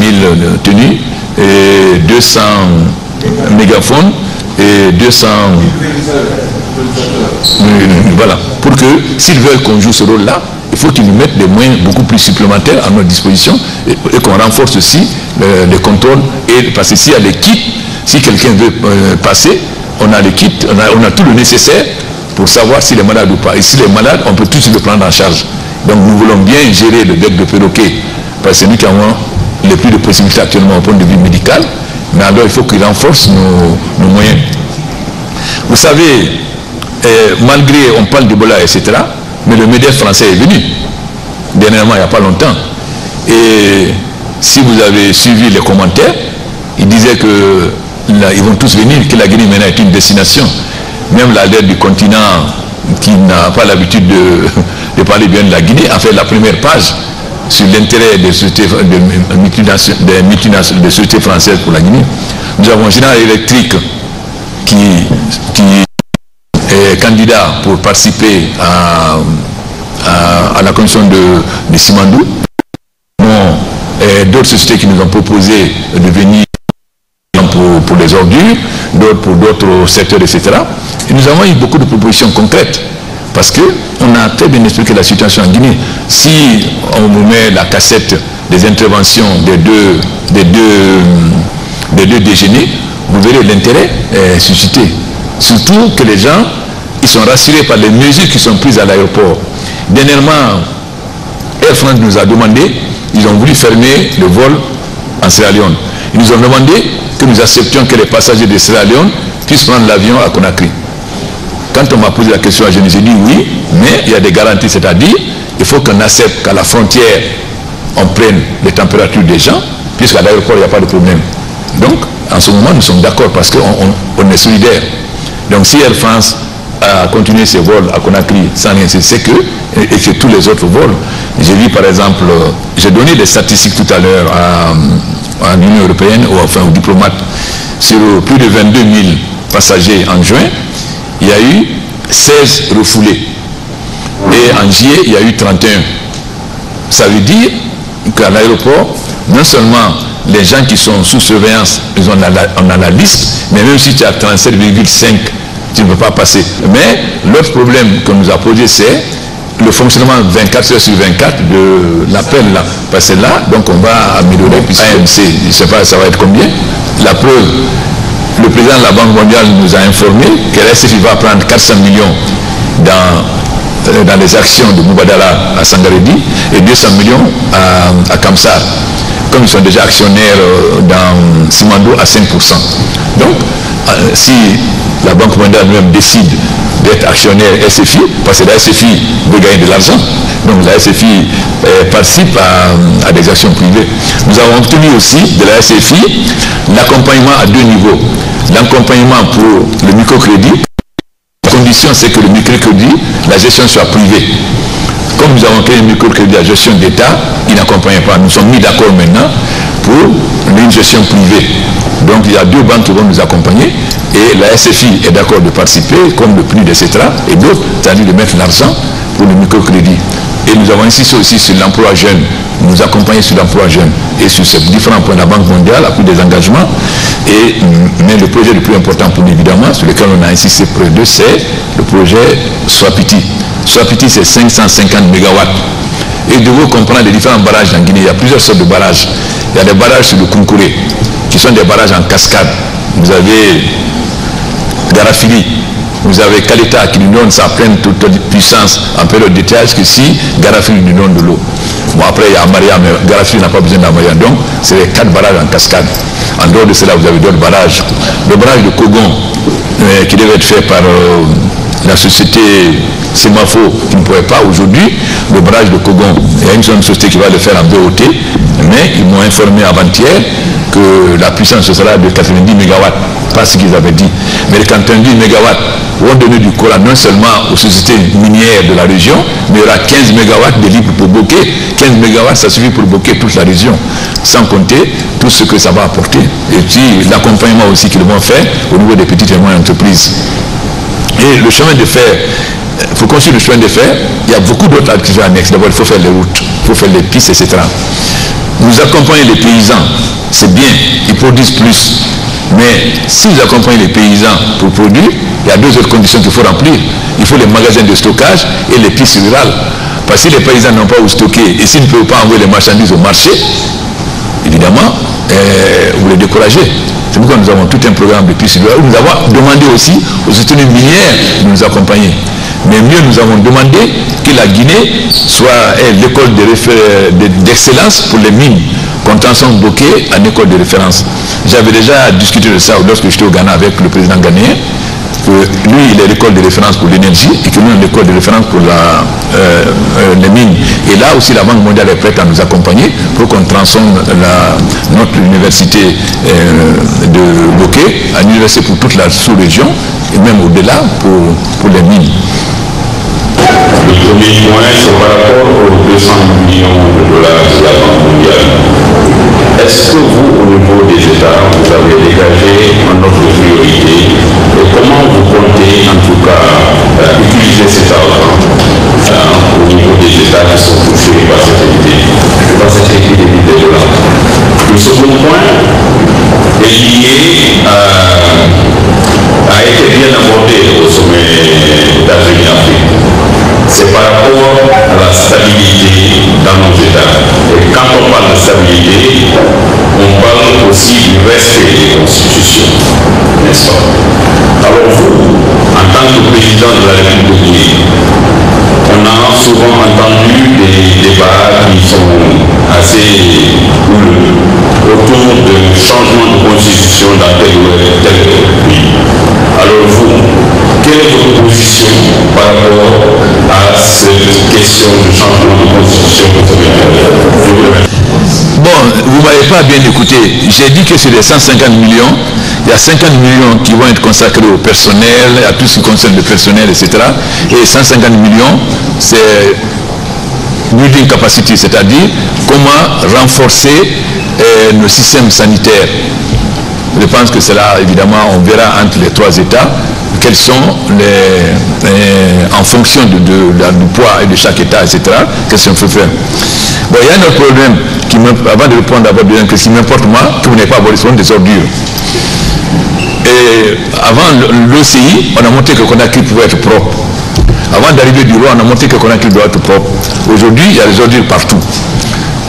tenues, et 200 mégaphones et 200... Voilà. Pour que, s'ils veulent qu'on joue ce rôle-là, il faut qu'ils nous mettent des moyens beaucoup plus supplémentaires à notre disposition et qu'on renforce aussi les contrôles. Parce que s'il y a les kits, si quelqu'un veut passer, on a les kits, on a tout le nécessaire pour savoir s'il est malade ou pas. Et s'il est malade, on peut tout de suite le prendre en charge. Donc nous voulons bien gérer le bec de perroquet, parce que c'est nous qui avons les plus de possibilités actuellement au point de vue médical, mais alors il faut qu'ils renforcent nos moyens. Vous savez, malgré on parle d'Ebola, etc., mais le MEDEF français est venu, dernièrement, il n'y a pas longtemps. Et si vous avez suivi les commentaires, ils disaient que ils vont tous venir, que la Guinée maintenant est une destination. Même la lettre du continent qui n'a pas l'habitude de parler bien de la Guinée a fait la première page sur l'intérêt des sociétés françaises pour la Guinée. Nous avons General Electric qui est candidat pour participer à la commission de Simandou. D'autres sociétés qui nous ont proposé de venir pour les ordures, d'autres pour d'autres secteurs, etc. Et nous avons eu beaucoup de propositions concrètes parce qu'on a très bien expliqué la situation en Guinée. Si on vous met la cassette des interventions des deux déjeuners, vous verrez l'intérêt suscité. Surtout que les gens, ils sont rassurés par les mesures qui sont prises à l'aéroport. Dernièrement, Air France nous a demandé, ils ont voulu fermer le vol en Sierra Leone. Ils nous ont demandé que nous acceptions que les passagers de Sierra Leone puissent prendre l'avion à Conakry. Quand on m'a posé la question, je nous ai dit oui, mais il y a des garanties, c'est-à-dire il faut qu'on accepte qu'à la frontière, on prenne les températures des gens, puisqu'à l'aéroport, il n'y a pas de problème. Donc, en ce moment, nous sommes d'accord parce qu'on est solidaires. Donc, si Air France a continué ses vols à Conakry sans rien, c'est que, et que tous les autres vols, j'ai vu par exemple, j'ai donné des statistiques tout à l'heure à l'Union européenne, ou enfin aux diplomates, sur plus de 22 000 passagers en juin, il y a eu 16 refoulés. Et en juillet, il y a eu 31. Ça veut dire qu'à l'aéroport, non seulement les gens qui sont sous surveillance, on a la liste, mais même si tu as 37,5, tu ne peux pas passer. Mais l'autre problème que nous a posé, c'est le fonctionnement 24 heures sur 24 de l'appel là. Parce que là, donc on va améliorer, puisque AMC, je ne sais pas ça va être combien. La preuve, le président de la Banque mondiale nous a informé que la SFI va prendre 400 millions dans les actions de Mubadala à Sangaredi et 200 millions à Kamsar. Comme ils sont déjà actionnaires dans Simando à 5%. Donc, si la Banque mondiale même décide d'être actionnaire SFI, parce que la SFI veut gagner de l'argent, donc la SFI participe à des actions privées. Nous avons obtenu aussi de la SFI l'accompagnement à 2 niveaux. L'accompagnement pour le microcrédit. La condition, c'est que le microcrédit, la gestion soit privée. Comme nous avons créé un microcrédit à gestion d'État, il n'accompagne pas. Nous sommes mis d'accord maintenant pour une gestion privée. Donc il y a 2 banques qui vont nous accompagner et la SFI est d'accord de participer, comme le PNUD, etc. Et d'autres, c'est-à-dire de mettre l'argent pour le microcrédit. Et nous avons insisté aussi sur l'emploi jeune, nous accompagner sur l'emploi jeune et sur ces différents points. La Banque mondiale a pris des engagements. Mais le projet le plus important pour nous, évidemment, sur lequel on a insisté près de, c'est le projet Swapiti. Swapiti, c'est 550 mégawatts. Et de vous comprendre les différents barrages en Guinée, il y a plusieurs sortes de barrages. Il y a des barrages sur le Kunkuré, qui sont des barrages en cascade. Vous avez Garafili, vous avez Kaleta qui nous donne sa pleine toute puissance en période d'étiage, que si Garafili nous donne de l'eau. Bon, après il y a Amaria, mais Garafili n'a pas besoin d'Amaria. Donc c'est les 4 barrages en cascade. En dehors de cela, vous avez d'autres barrages. Le barrage de Kogon, qui devait être fait par la société Semafo, qui ne pouvait pas aujourd'hui, le barrage de Kogon. Il y a une seule société qui va le faire en BOT, mais ils m'ont informé avant-hier que la puissance sera de 90 MW, pas ce qu'ils avaient dit. Mais les 90 MW vont donner du courant non seulement aux sociétés minières de la région, mais il y aura 15 MW de libre pour bloquer. 15 MW, ça suffit pour bloquer toute la région, sans compter tout ce que ça va apporter. Et puis l'accompagnement aussi qu'ils vont faire au niveau des petites et moyennes entreprises. Et le chemin de fer, il faut construire le chemin de fer, il y a beaucoup d'autres activités annexes. D'abord, il faut faire les routes, il faut faire les pistes, etc. Nous accompagnons les paysans, c'est bien, ils produisent plus. Mais si vous accompagnez les paysans pour produire, il y a 2 autres conditions qu'il faut remplir. Il faut les magasins de stockage et les pistes rurales. Parce que si les paysans n'ont pas où stocker et s'ils ne peuvent pas envoyer les marchandises au marché, évidemment, vous les découragez. C'est pourquoi nous avons tout un programme de pistes rurales. Nous avons demandé aussi aux sociétés minières de nous accompagner. Mais mieux, nous avons demandé que la Guinée soit l'école d'excellence pour les mines. Contention bloquée en école de référence. J'avais déjà discuté de ça lorsque j'étais au Ghana avec le président ghanéen, que lui, il est l'école de référence pour l'énergie et que nous, on est l'école de référence pour les mines. Et là aussi, la Banque mondiale est prête à nous accompagner pour qu'on transforme notre université de Bokeh en université pour toute la sous-région et même au-delà pour les mines. Le premier point, c'est par rapport aux 200 millions de dollars de la Banque mondiale. Est-ce que vous, au niveau des États, vous avez dégagé un autre priorité et comment vous comptez en tout cas utiliser cet argent au niveau des États qui sont touchés par cette épidémie de dollars? Le second point est lié a été bien abordé au sommet d'Afrique. C'est par rapport à la stabilité dans nos États. Et quand on parle de stabilité, on parle aussi du respect des constitutions, n'est-ce pas? Alors vous, en tant que président de la République de Guinée, on a souvent entendu des débats qui sont assez houleux autour de changement de constitution dans tel ou tel pays. Alors vous, quelle est votre position par rapport à cette question de changement de constitution? Bon, vous ne m'avez pas bien écouté. J'ai dit que c'est les 150 millions. Il y a 50 millions qui vont être consacrés au personnel, à tout ce qui concerne le personnel, etc. Et 150 millions, c'est building capacity, c'est-à-dire comment renforcer nos systèmes sanitaires. Je pense que c'est là, évidemment, on verra entre les trois États quels sont en fonction du poids et de chaque État, etc., qu'est-ce qu'on peut faire. Bon, il y a un autre problème, avant de répondre d'abord, que ce qui m'importe moi, que vous n'avez pas abordé, ce sont des ordures. Et avant l'OCI, on a montré que Conakry pouvait être propre. Avant d'arriver du roi, on a montré que Conakry doit être propre. Aujourd'hui, il y a des ordures partout.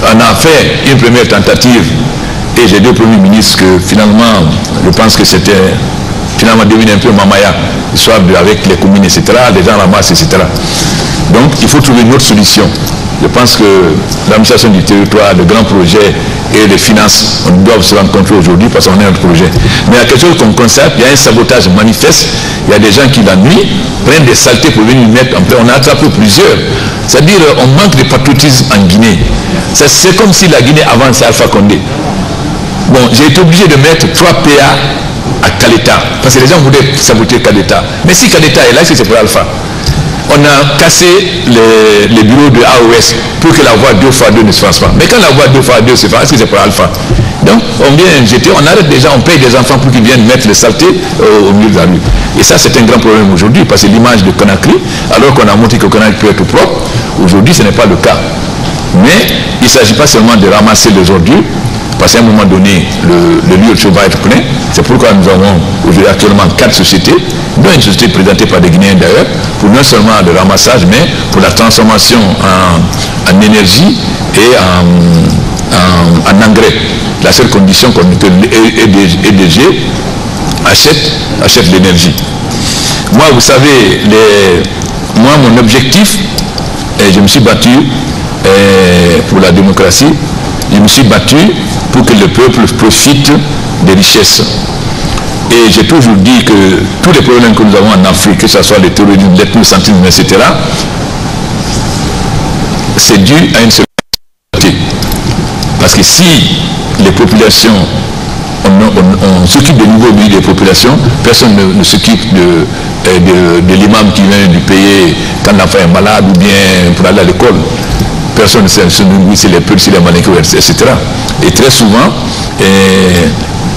On a fait une première tentative et j'ai dit au Premier ministre que finalement, je pense que c'était finalement devenu un peu mamaya, soit avec les communes, etc., les gens ramassent, etc. Donc, il faut trouver une autre solution. Je pense que l'administration du territoire, le grand projet et les finances, on doit se rencontrer aujourd'hui parce qu'on a un projet. Mais il y a quelque chose qu'on constate, il y a un sabotage manifeste, il y a des gens qui la nuit prennent des saletés pour venir mettre en place. On a attrapé plusieurs. C'est-à-dire on manque de patriotisme en Guinée. C'est comme si la Guinée avançait Alpha Condé. Bon, j'ai été obligé de mettre 3 PA à Kaleta, parce que les gens voulaient saboter Kaleta. Mais si Kaleta est là, c'est pour Alpha. On a cassé les bureaux de AOS pour que la voie 2x2 ne se fasse pas. Mais quand la voie 2x2 se fait, est-ce que c'est pour Alpha? Donc, on vient jeter, on arrête déjà, on paye des enfants pour qu'ils viennent mettre les saletés au milieu de la rue. Et ça, c'est un grand problème aujourd'hui, parce que l'image de Conakry, alors qu'on a montré que Conakry peut être propre, aujourd'hui, ce n'est pas le cas. Mais il ne s'agit pas seulement de ramasser les ordures, parce qu'à un moment donné, le lieu de va être plein. C'est pourquoi nous avons aujourd'hui actuellement 4 sociétés, dont une société présentée par des Guinéens d'ailleurs, pour non seulement le ramassage, mais pour la transformation en énergie et en engrais. La seule condition que EDG achète l'énergie. Moi, vous savez, moi, mon objectif, et je me suis battu pour la démocratie, je me suis battu pour que le peuple profite des richesses. Et j'ai toujours dit que tous les problèmes que nous avons en Afrique, que ce soit le terrorisme, l'ethnocentrisme, etc., c'est dû à une seule chose. Parce que si les populations, on s'occupe des nouveaux milieux des populations, personne ne s'occupe de l'imam qui vient du pays quand l'enfant est malade ou bien pour aller à l'école. Personne ne sait, c'est les peuples, c'est les malinqués, etc. Et très souvent,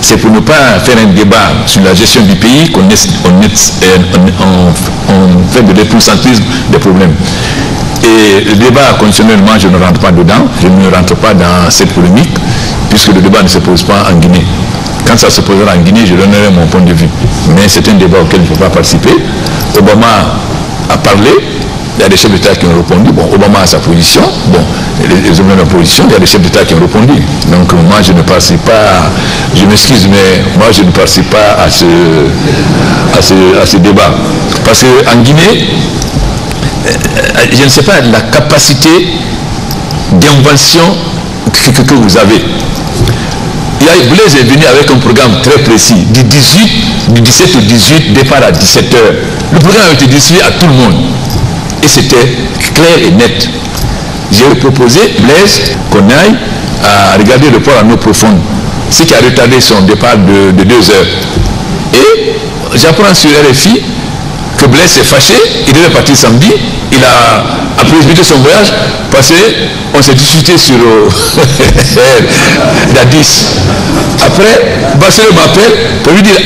c'est pour ne pas faire un débat sur la gestion du pays qu'on fait de l'ethnocentrisme des problèmes. Et le débat, conditionnellement, je ne rentre pas dedans, je ne rentre pas dans cette polémique, puisque le débat ne se pose pas en Guinée. Quand ça se posera en Guinée, je donnerai mon point de vue. Mais c'est un débat auquel je ne peux pas participer. Obama a parlé. Il y a des chefs d'État qui ont répondu. Bon, Obama a sa position. Bon, les hommes de la position, il y a des chefs d'État qui ont répondu. Donc moi, je ne participe pas, je m'excuse, mais moi, je ne participe pas à ce débat. Parce qu'en Guinée, je ne sais pas la capacité d'invention que vous avez. Blaise est venu avec un programme très précis, du 17 au 18, départ à 17h. Le programme a été distribué à tout le monde. Et c'était clair et net. J'ai proposé, Blaise, qu'on aille à regarder le port en eau profonde, ce qui a retardé son départ de 2 heures. Et j'apprends sur RFI que Blaise s'est fâché, il devait partir samedi, il a précipité son voyage parce qu'on s'est discuté sur la 10. Après, Barcelone m'appelle pour lui dire,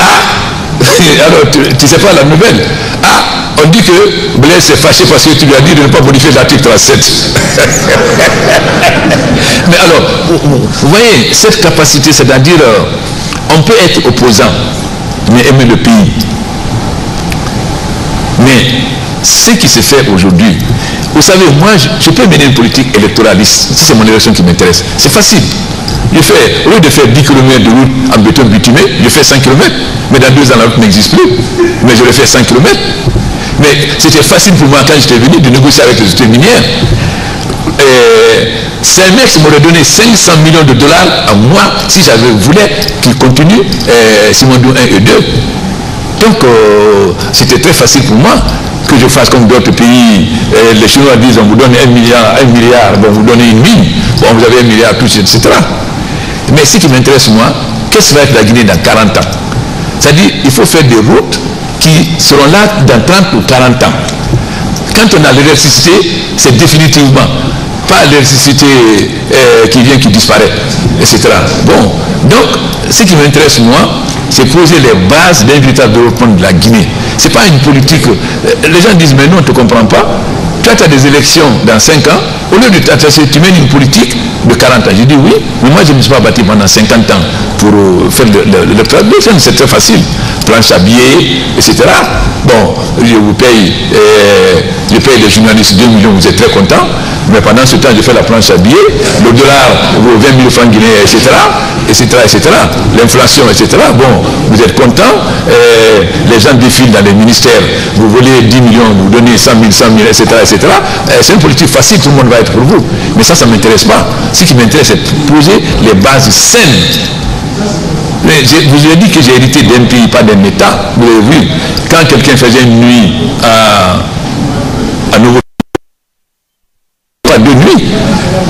alors tu ne sais pas la nouvelle, on dit que Blaise s'est fâché parce que tu lui as dit de ne pas modifier l'article 37. Mais alors, vous voyez, cette capacité, c'est-à-dire, on peut être opposant, mais aimer le pays. Mais ce qui se fait aujourd'hui, vous savez, moi, je peux mener une politique électoraliste, si c'est mon élection qui m'intéresse. C'est facile. Au lieu de faire 10 km de route en béton bitumé, je fais 5 km. Mais dans 2 ans, la route n'existe plus. Mais je le fais 5 km. Mais c'était facile pour moi quand j'étais venu de négocier avec les autorités minières. CEMEX m'aurait donné 500 millions de dollars à moi si j'avais voulu qu'il continue Simandou 1 et 2. Donc c'était très facile pour moi que je fasse comme d'autres pays. Les Chinois disent on vous donne 1 milliard, bon, vous donnez une mine, bon, vous avez 1 milliard, tout, etc. Mais ce qui m'intéresse moi, qu'est-ce que va être la Guinée dans 40 ans? C'est-à-dire il faut faire des routes qui seront là dans 30 ou 40 ans. Quand on a l'électricité, c'est définitivement. pas l'électricité qui vient, qui disparaît, etc. Bon, donc, ce qui m'intéresse, moi, c'est poser les bases d'un véritable développement de la Guinée. Ce n'est pas une politique... les gens disent, mais non, on ne te comprend pas. Toi, tu as des élections dans 5 ans. Au lieu de t'attacher, tu mènes une politique de 40 ans. J'ai dit oui, mais moi, je ne me suis pas battu pendant 50 ans pour faire le travail. C'est très facile. Planche à billets, etc. Bon, je vous paye, je paye les journalistes 2 millions, vous êtes très contents. Mais pendant ce temps, je fais la planche à billets, le dollar vaut 20 000 francs guinéens, etc. L'inflation, etc. Bon, vous êtes contents, les gens défilent dans les ministères, vous volez 10 millions, vous donnez 100 000, etc. C'est une politique facile, tout le monde va être pour vous. Mais ça ne m'intéresse pas. Ce qui m'intéresse, c'est de poser les bases saines. Mais je vous ai dit que j'ai hérité d'un pays, pas d'un État. Vous avez vu, quand quelqu'un faisait une nuit à Nouveau, pas de nuit.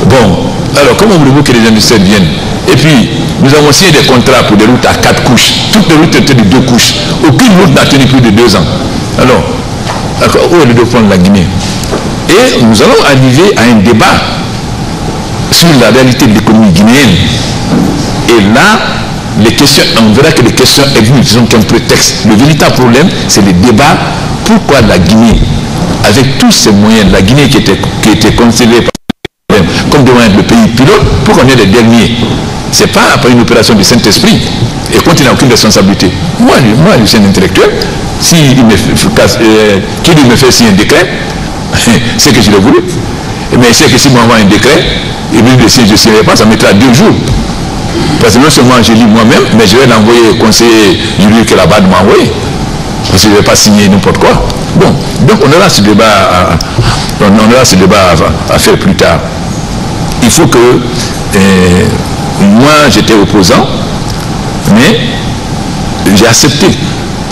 Bon, alors comment voulez-vous que les industriels viennent? Et puis, nous avons signé des contrats pour des routes à 4 couches. Toutes les routes étaient de 2 couches. Aucune route n'a tenu plus de 2 ans. Alors, où est le développement de la Guinée? Et nous allons arriver à un débat sur la réalité de l'économie guinéenne. Et là, les questions, on verra que les questions aiguës sont qu'un prétexte. Le véritable problème, c'est le débat. Pourquoi la Guinée, avec tous ces moyens, la Guinée qui était considérée comme devant être le pays pilote, pour qu'on ait les derniers? Ce n'est pas après une opération du Saint-Esprit. Et quand il n'a aucune responsabilité. Moi, je suis un intellectuel. S'il me fait signer un décret, c'est que je l'ai voulu. Mais c'est que si moi m'envoie un décret, et puis le signe, je ne signerai pas, ça mettra 2 jours. Parce que non seulement je lis moi-même, mais je vais l'envoyer au conseiller juridique que là-bas de m'envoyer. Parce que je ne vais pas signer n'importe quoi. Bon, donc on aura ce débat à faire plus tard. Il faut que moi j'étais opposant, mais j'ai accepté.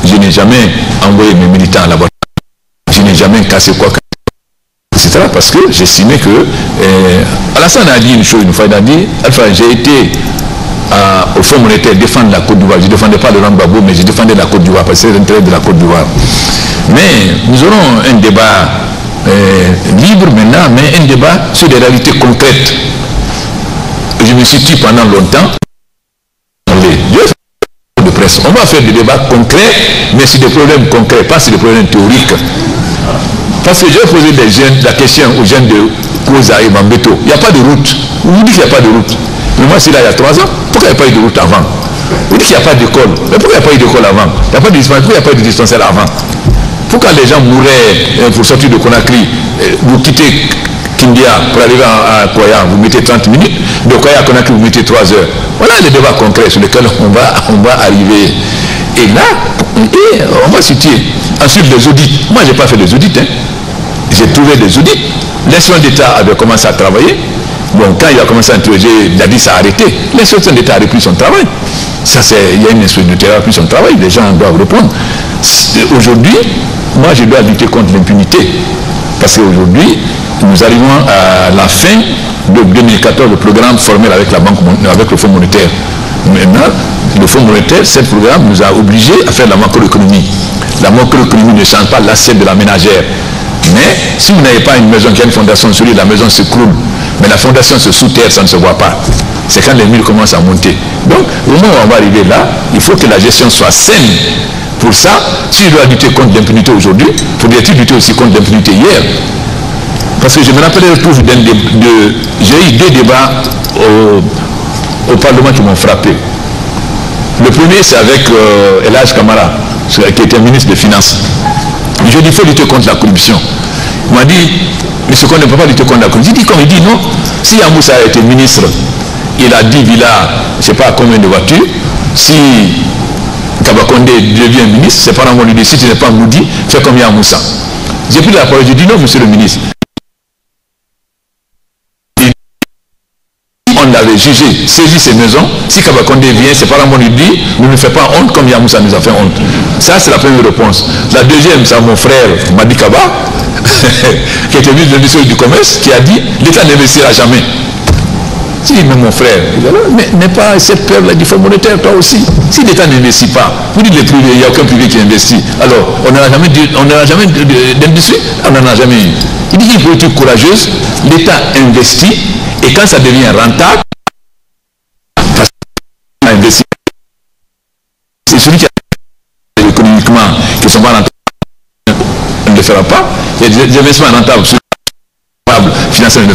Je n'ai jamais envoyé mes militants là-bas. Je n'ai jamais cassé quoi, etc. Parce que j'estimais que Alassane a dit une chose, une fois il a dit, j'ai été au Fonds monétaire défendre la Côte d'Ivoire. Je ne défendais pas le Rang-Gbagbo, mais je défendais la Côte d'Ivoire parce que c'est l'intérêt de la Côte d'Ivoire. Mais nous aurons un débat libre maintenant, mais un débat sur des réalités concrètes. Je me suis dit pendant longtemps, de presse. On va faire des débats concrets, mais sur des problèmes concrets, pas sur des problèmes théoriques. Parce que j'ai posé la question aux jeunes de Koza et Mambeto. Il n'y a pas de route. Vous dites qu'il n'y a pas de route. Mais moi, c'est là il y a 3 ans. Pourquoi il n'y a pas eu de route avant? Vous dites qu'il n'y a pas d'école. Mais pourquoi il n'y a pas eu d'école avant? Il n'y a pas de dispensaire. Pourquoi il n'y a pas eu de dispensaire avant? Pourquoi les gens mouraient pour sortir de Conakry? Vous quittez Kindia pour arriver à Koya, vous mettez 30 minutes. De Koya à Conakry, vous mettez 3 heures. Voilà les débats concrets sur lesquels on va arriver. Et là, on va situer. Ensuite, les audits. Moi, je n'ai pas fait des audits. J'ai trouvé des audits. L'institution d'État avait commencé à travailler. Bon, quand il a commencé à interroger, il a dit ça a arrêté. L'institution d'État a repris son travail. Il y a une institution d'État qui a repris son travail. Les gens doivent répondre. Aujourd'hui, moi, je dois lutter contre l'impunité. Parce qu'aujourd'hui, nous arrivons à la fin de 2014, le programme formel avec le Fonds monétaire. Maintenant, le Fonds monétaire, ce programme nous a obligés à faire la macroéconomie. La macroéconomie ne change pas l'assiette de la ménagère. Mais si vous n'avez pas une maison qui a une fondation solide, la maison s'écroule. Mais la fondation se sous-terre, ça ne se voit pas. C'est quand les murs commencent à monter. Donc, au moment où on va arriver là, il faut que la gestion soit saine. Pour ça, si je dois lutter contre l'impunité aujourd'hui, faudrait-il lutter aussi contre l'impunité hier? Parce que je me rappelle j'ai eu 2 débats au Parlement qui m'ont frappé. Le premier, c'est avec El Hadj Kamara, qui était ministre des Finances. Je lui ai dit, il faut lutter contre la corruption. Il m'a dit, mais ce qu'on ne peut pas lutter contre la corruption. Il dit non, si Yamoussa a été ministre, il a 10 villas, je ne sais pas combien de voitures. Si Kabakonde devient ministre, ses parents vont lui dire, si tu n'es pas Moudi, fais comme Yamoussa. J'ai pris la parole, j'ai dit non, monsieur le ministre. On l'avait jugé, saisi ses maisons. Si Kabakonde vient, ses parents vont lui dire, ne nous fais pas honte comme Yamoussa nous a fait honte. Ça, c'est la première réponse. La deuxième, c'est mon frère Madi Kaba, qui était ministre de l'Industrie et du Commerce, qui a dit, l'État n'investira jamais. Si, mais mon frère, mais n'est pas cette peur-là du Fonds monétaire, toi aussi. Si l'État n'investit pas, vous dites les privés, il n'y a aucun privé qui investit. Alors, on n'aura jamais d'industrie, on n'en a jamais eu. Il dit qu'il y a une politique courageuse, l'État investit, et quand ça devient rentable, parce qu'il a investi, c'est celui qui a économiquement, qui ne sont pas rentables, on ne le fera pas. Il y a des investissements rentables, financièrement,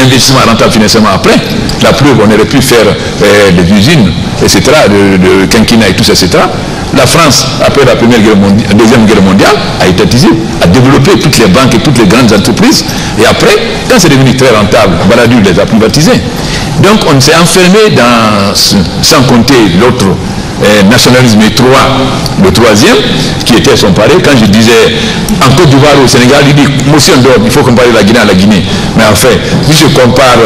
investissement rentable financièrement après. La preuve, on aurait pu faire des usines, etc., de quinquennat et tout ça, etc. La France, après la Deuxième Guerre mondiale, a étatisé, a développé toutes les banques et toutes les grandes entreprises. Et après, quand c'est devenu très rentable, Balladur les a privatisés. Donc on s'est enfermé dans, sans compter l'autre nationalisme étroit, le troisième, qui était son pari. Quand je disais en Côte d'Ivoire ou au Sénégal, il dit aussi en dehors, il faut comparer la Guinée à la Guinée. Mais enfin, si je compare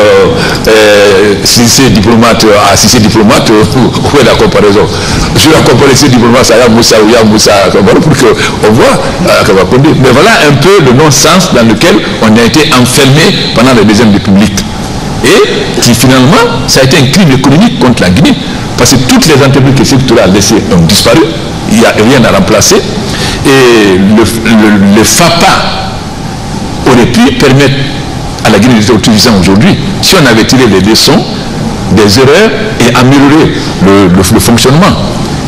Cissé diplomate à Cissé diplomate, où est la comparaison? Je vais comparer ces diplomates à Yamoussa ou Yamoussa pour qu'on voit. Mais voilà un peu le non-sens dans lequel on a été enfermé pendant la Deuxième République. Et qui finalement, ça a été un crime économique contre la Guinée. Parce que toutes les entreprises que cette structure a laissées ont disparu, il n'y a rien à remplacer. Et le FAPA aurait pu permettre à la Guinée d'être autosuffisante aujourd'hui si on avait tiré les leçons des erreurs et amélioré le fonctionnement.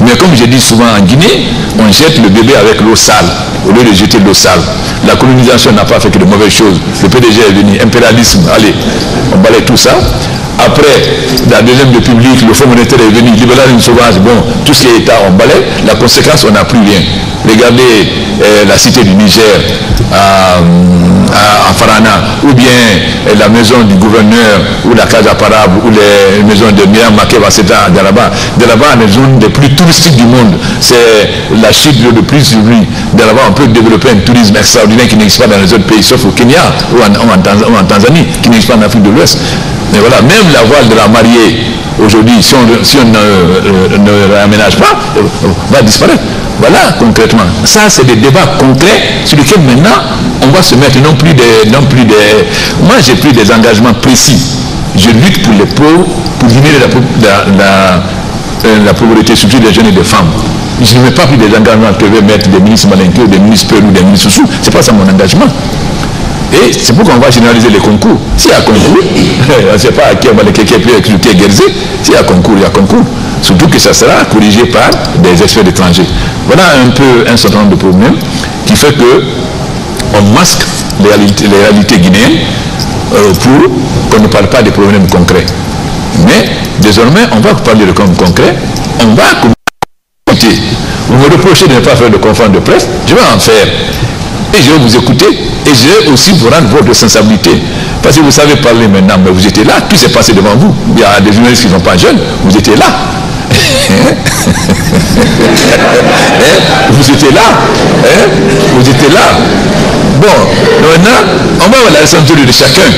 Mais comme je dis souvent en Guinée, on jette le bébé avec l'eau sale au lieu de jeter l'eau sale. La colonisation n'a pas fait que de mauvaises choses. Le PDG est venu, impérialisme, allez, on balaye tout ça. Après la Deuxième République, le Fonds monétaire est venu, libéralisme sauvage, bon, tout ce qui est État, on balaye. La conséquence, on n'a plus rien. Regardez la cité du Niger à Farana, ou bien la maison du gouverneur, ou la Casa Parable, ou les maisons de Miam Makeba, etc. D'Alaba, la zone des plus touristiques du monde. C'est la chute de plus sur lui. D'Alaba, on peut développer un tourisme extraordinaire qui n'existe pas dans les autres pays, sauf au Kenya ou en Tanzanie, qui n'existe pas en Afrique de l'Ouest. Mais voilà, même la voile de la mariée, aujourd'hui, si on ne réaménage pas, va disparaître. Voilà, concrètement. Ça, c'est des débats concrets sur lesquels maintenant, on va se mettre non plus des... Moi, j'ai pris des engagements précis. Je lutte pour les pauvres, pour diminuer la pauvreté, surtout des jeunes et des femmes. Je ne mets pas plus des engagements que veulent mettre des ministres malinqués ou des ministres Peul ou des ministres Soussou. Ce n'est pas ça mon engagement. Et c'est pourquoi on va généraliser les concours. S'il y a concours, on ne sait pas à qui on va les qui est Guerzé. S'il y a concours, il y a concours. Surtout que ça sera corrigé par des experts étrangers. Voilà un peu un certain nombre de problèmes qui fait que on masque les réalités guinéennes pour qu'on ne parle pas des problèmes concrets. Mais désormais, on va parler de problèmes concrets. On va écouter. Vous me reprochez de ne pas faire de conférence de presse, je vais en faire. Et je vais vous écouter et je vais aussi vous rendre votre responsabilité. Parce que vous savez parler maintenant, mais vous étiez là, tout s'est passé devant vous. Il y a des journalistes qui ne sont pas jeunes, vous étiez là. Vous étiez là. Vous étiez là. Bon, maintenant, on va voir la responsabilité de chacun.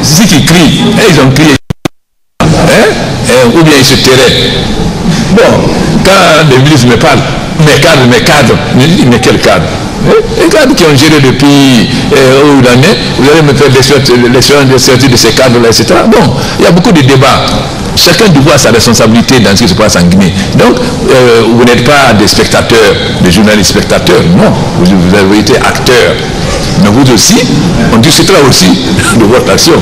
Ceux qui crient, ils ont crié. Ou bien ils se tairaient. Bon, quand les ministres me parlent, mes cadres, mais quel cadre? Les cadres qui ont géré depuis où il en est, vous allez me faire l'expérience de certains de ces cadres-là, etc. Bon, il y a beaucoup de débats. Chacun doit avoir sa responsabilité dans ce qui se passe en Guinée. Donc, vous n'êtes pas des spectateurs, des journalistes spectateurs, non. Vous avez été acteurs. Mais vous aussi, on discutera aussi de votre action.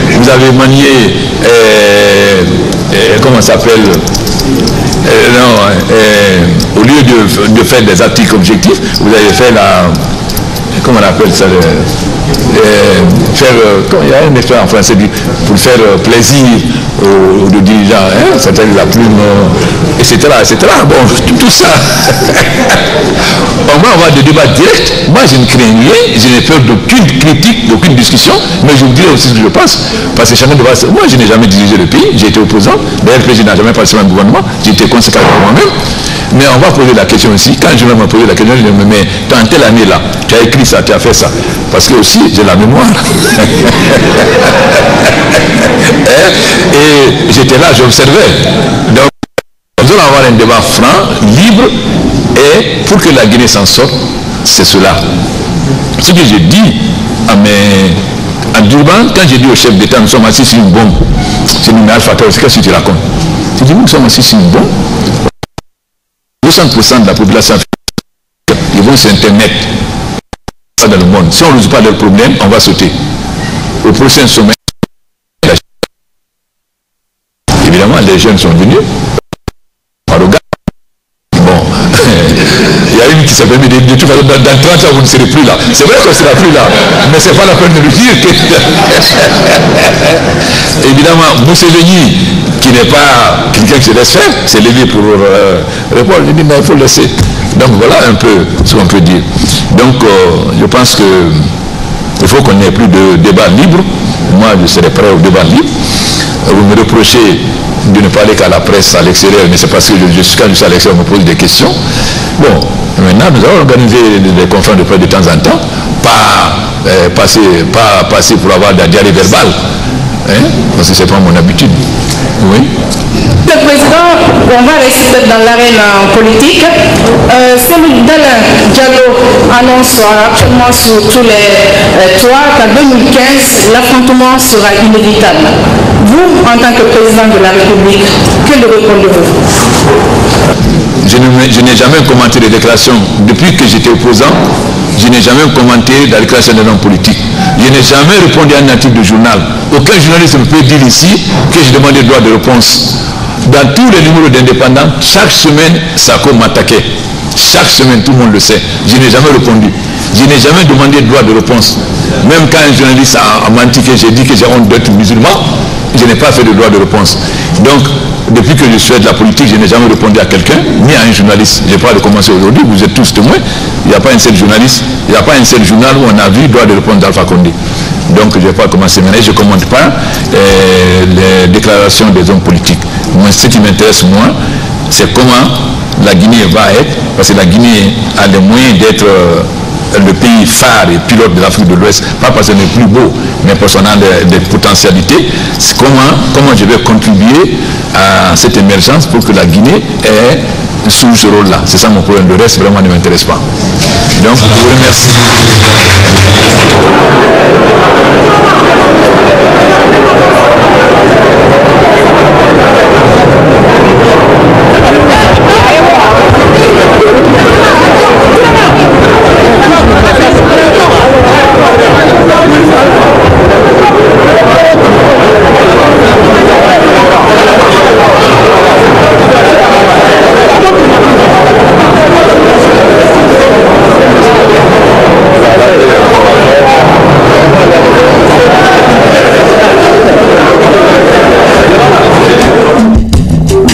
Vous avez manié, comment ça s'appelle, au lieu de faire des articles objectifs, vous avez fait la... Comment on appelle ça, il y a une expression en français pour faire plaisir aux dirigeants, c'est-à-dire la plume, etc. Bon, tout ça. On va avoir des débats directs. Moi, je ne crains rien, je n'ai peur d'aucune critique, d'aucune discussion, mais je vous dirai aussi ce que je pense. Parce que chacun doit... Moi, je n'ai jamais dirigé le pays, j'ai été opposant. D'ailleurs, le président n'a jamais participé à un gouvernement, j'ai été conséquent pour moi-même. Mais on va poser la question aussi. Quand je vais me poser la question, je me dis, mais dans telle année là, tu as écrit ça, tu as fait ça. Parce que aussi, j'ai la mémoire. Et j'étais là, j'observais. Donc, nous allons avoir un débat franc, libre, et pour que la Guinée s'en sorte, c'est cela. Ce que j'ai dit à Durban, quand j'ai dit au chef d'État, nous sommes assis sur une bombe, c'est une Alpha Tauri, qu'est-ce que tu racontes? J'ai dit, nous sommes assis sur une bombe. 200% de la population, ils vont sur Internet. dans le monde. Si on ne résout pas leurs problèmes, on va sauter. Au prochain sommet, évidemment, les jeunes sont venus. Bon, il y a une qui s'est permis de dire, dans 30 ans, vous ne serez plus là. C'est vrai qu'on ne sera plus là, mais ce n'est pas la peine de le dire. Évidemment, Museveni, qui n'est pas quelqu'un qui se laisse faire, s'est levé pour répondre. Il dit, mais il faut le laisser. Donc voilà un peu ce qu'on peut dire. Donc je pense qu'il faut qu'on n'ait plus de débat libre. Moi, je serai prêt au débat libre. Vous me reprochez de ne parler qu'à la presse à l'extérieur, mais c'est parce que quand je suis à l'extérieur, on me pose des questions. Bon, maintenant, nous allons organiser des conférences de presse de temps en temps, pas passer pour avoir de la diarrhée verbale, hein, parce que ce n'est pas mon habitude. Oui. Le président, on va rester dans l'arène politique. Céline Diallo annonce actuellement sur tous les toits qu'en 2015, l'affrontement sera inévitable. Vous, en tant que président de la République, que lui répondez-vous? Je n'ai jamais commenté les déclarations. Depuis que j'étais opposant, je n'ai jamais commenté la déclaration d'un homme politique. Je n'ai jamais répondu à un article de journal. Aucun journaliste ne peut dire ici que j'ai demandé le droit de réponse. Dans tous les numéros d'indépendants, chaque semaine, Sako m'attaquait. Chaque semaine, tout le monde le sait. Je n'ai jamais répondu. Je n'ai jamais demandé le droit de réponse. Même quand un journaliste a menti que j'ai dit que j'ai honte d'être musulman, je n'ai pas fait de droit de réponse. Donc, depuis que je suis de la politique, je n'ai jamais répondu à quelqu'un, ni à un journaliste. Je n'ai pas de commencer aujourd'hui, vous êtes tous témoins. Il n'y a pas un seul journaliste, il n'y a pas un seul journal où on a vu le droit de répondre d'Alpha Condé. Donc, je ne vais pas commencer maintenant. Je ne commente pas les déclarations des hommes politiques. Moi, ce qui m'intéresse, moi, c'est comment la Guinée va être, parce que la Guinée a les moyens d'être le pays phare et pilote de l'Afrique de l'Ouest, pas parce qu'elle est plus beau, mais parce qu'on a des potentialités. C'est comment je vais contribuer à cette émergence pour que la Guinée ait sous ce rôle-là. C'est ça mon problème. Le reste, vraiment, ne m'intéresse pas. Donc, je vous remercie.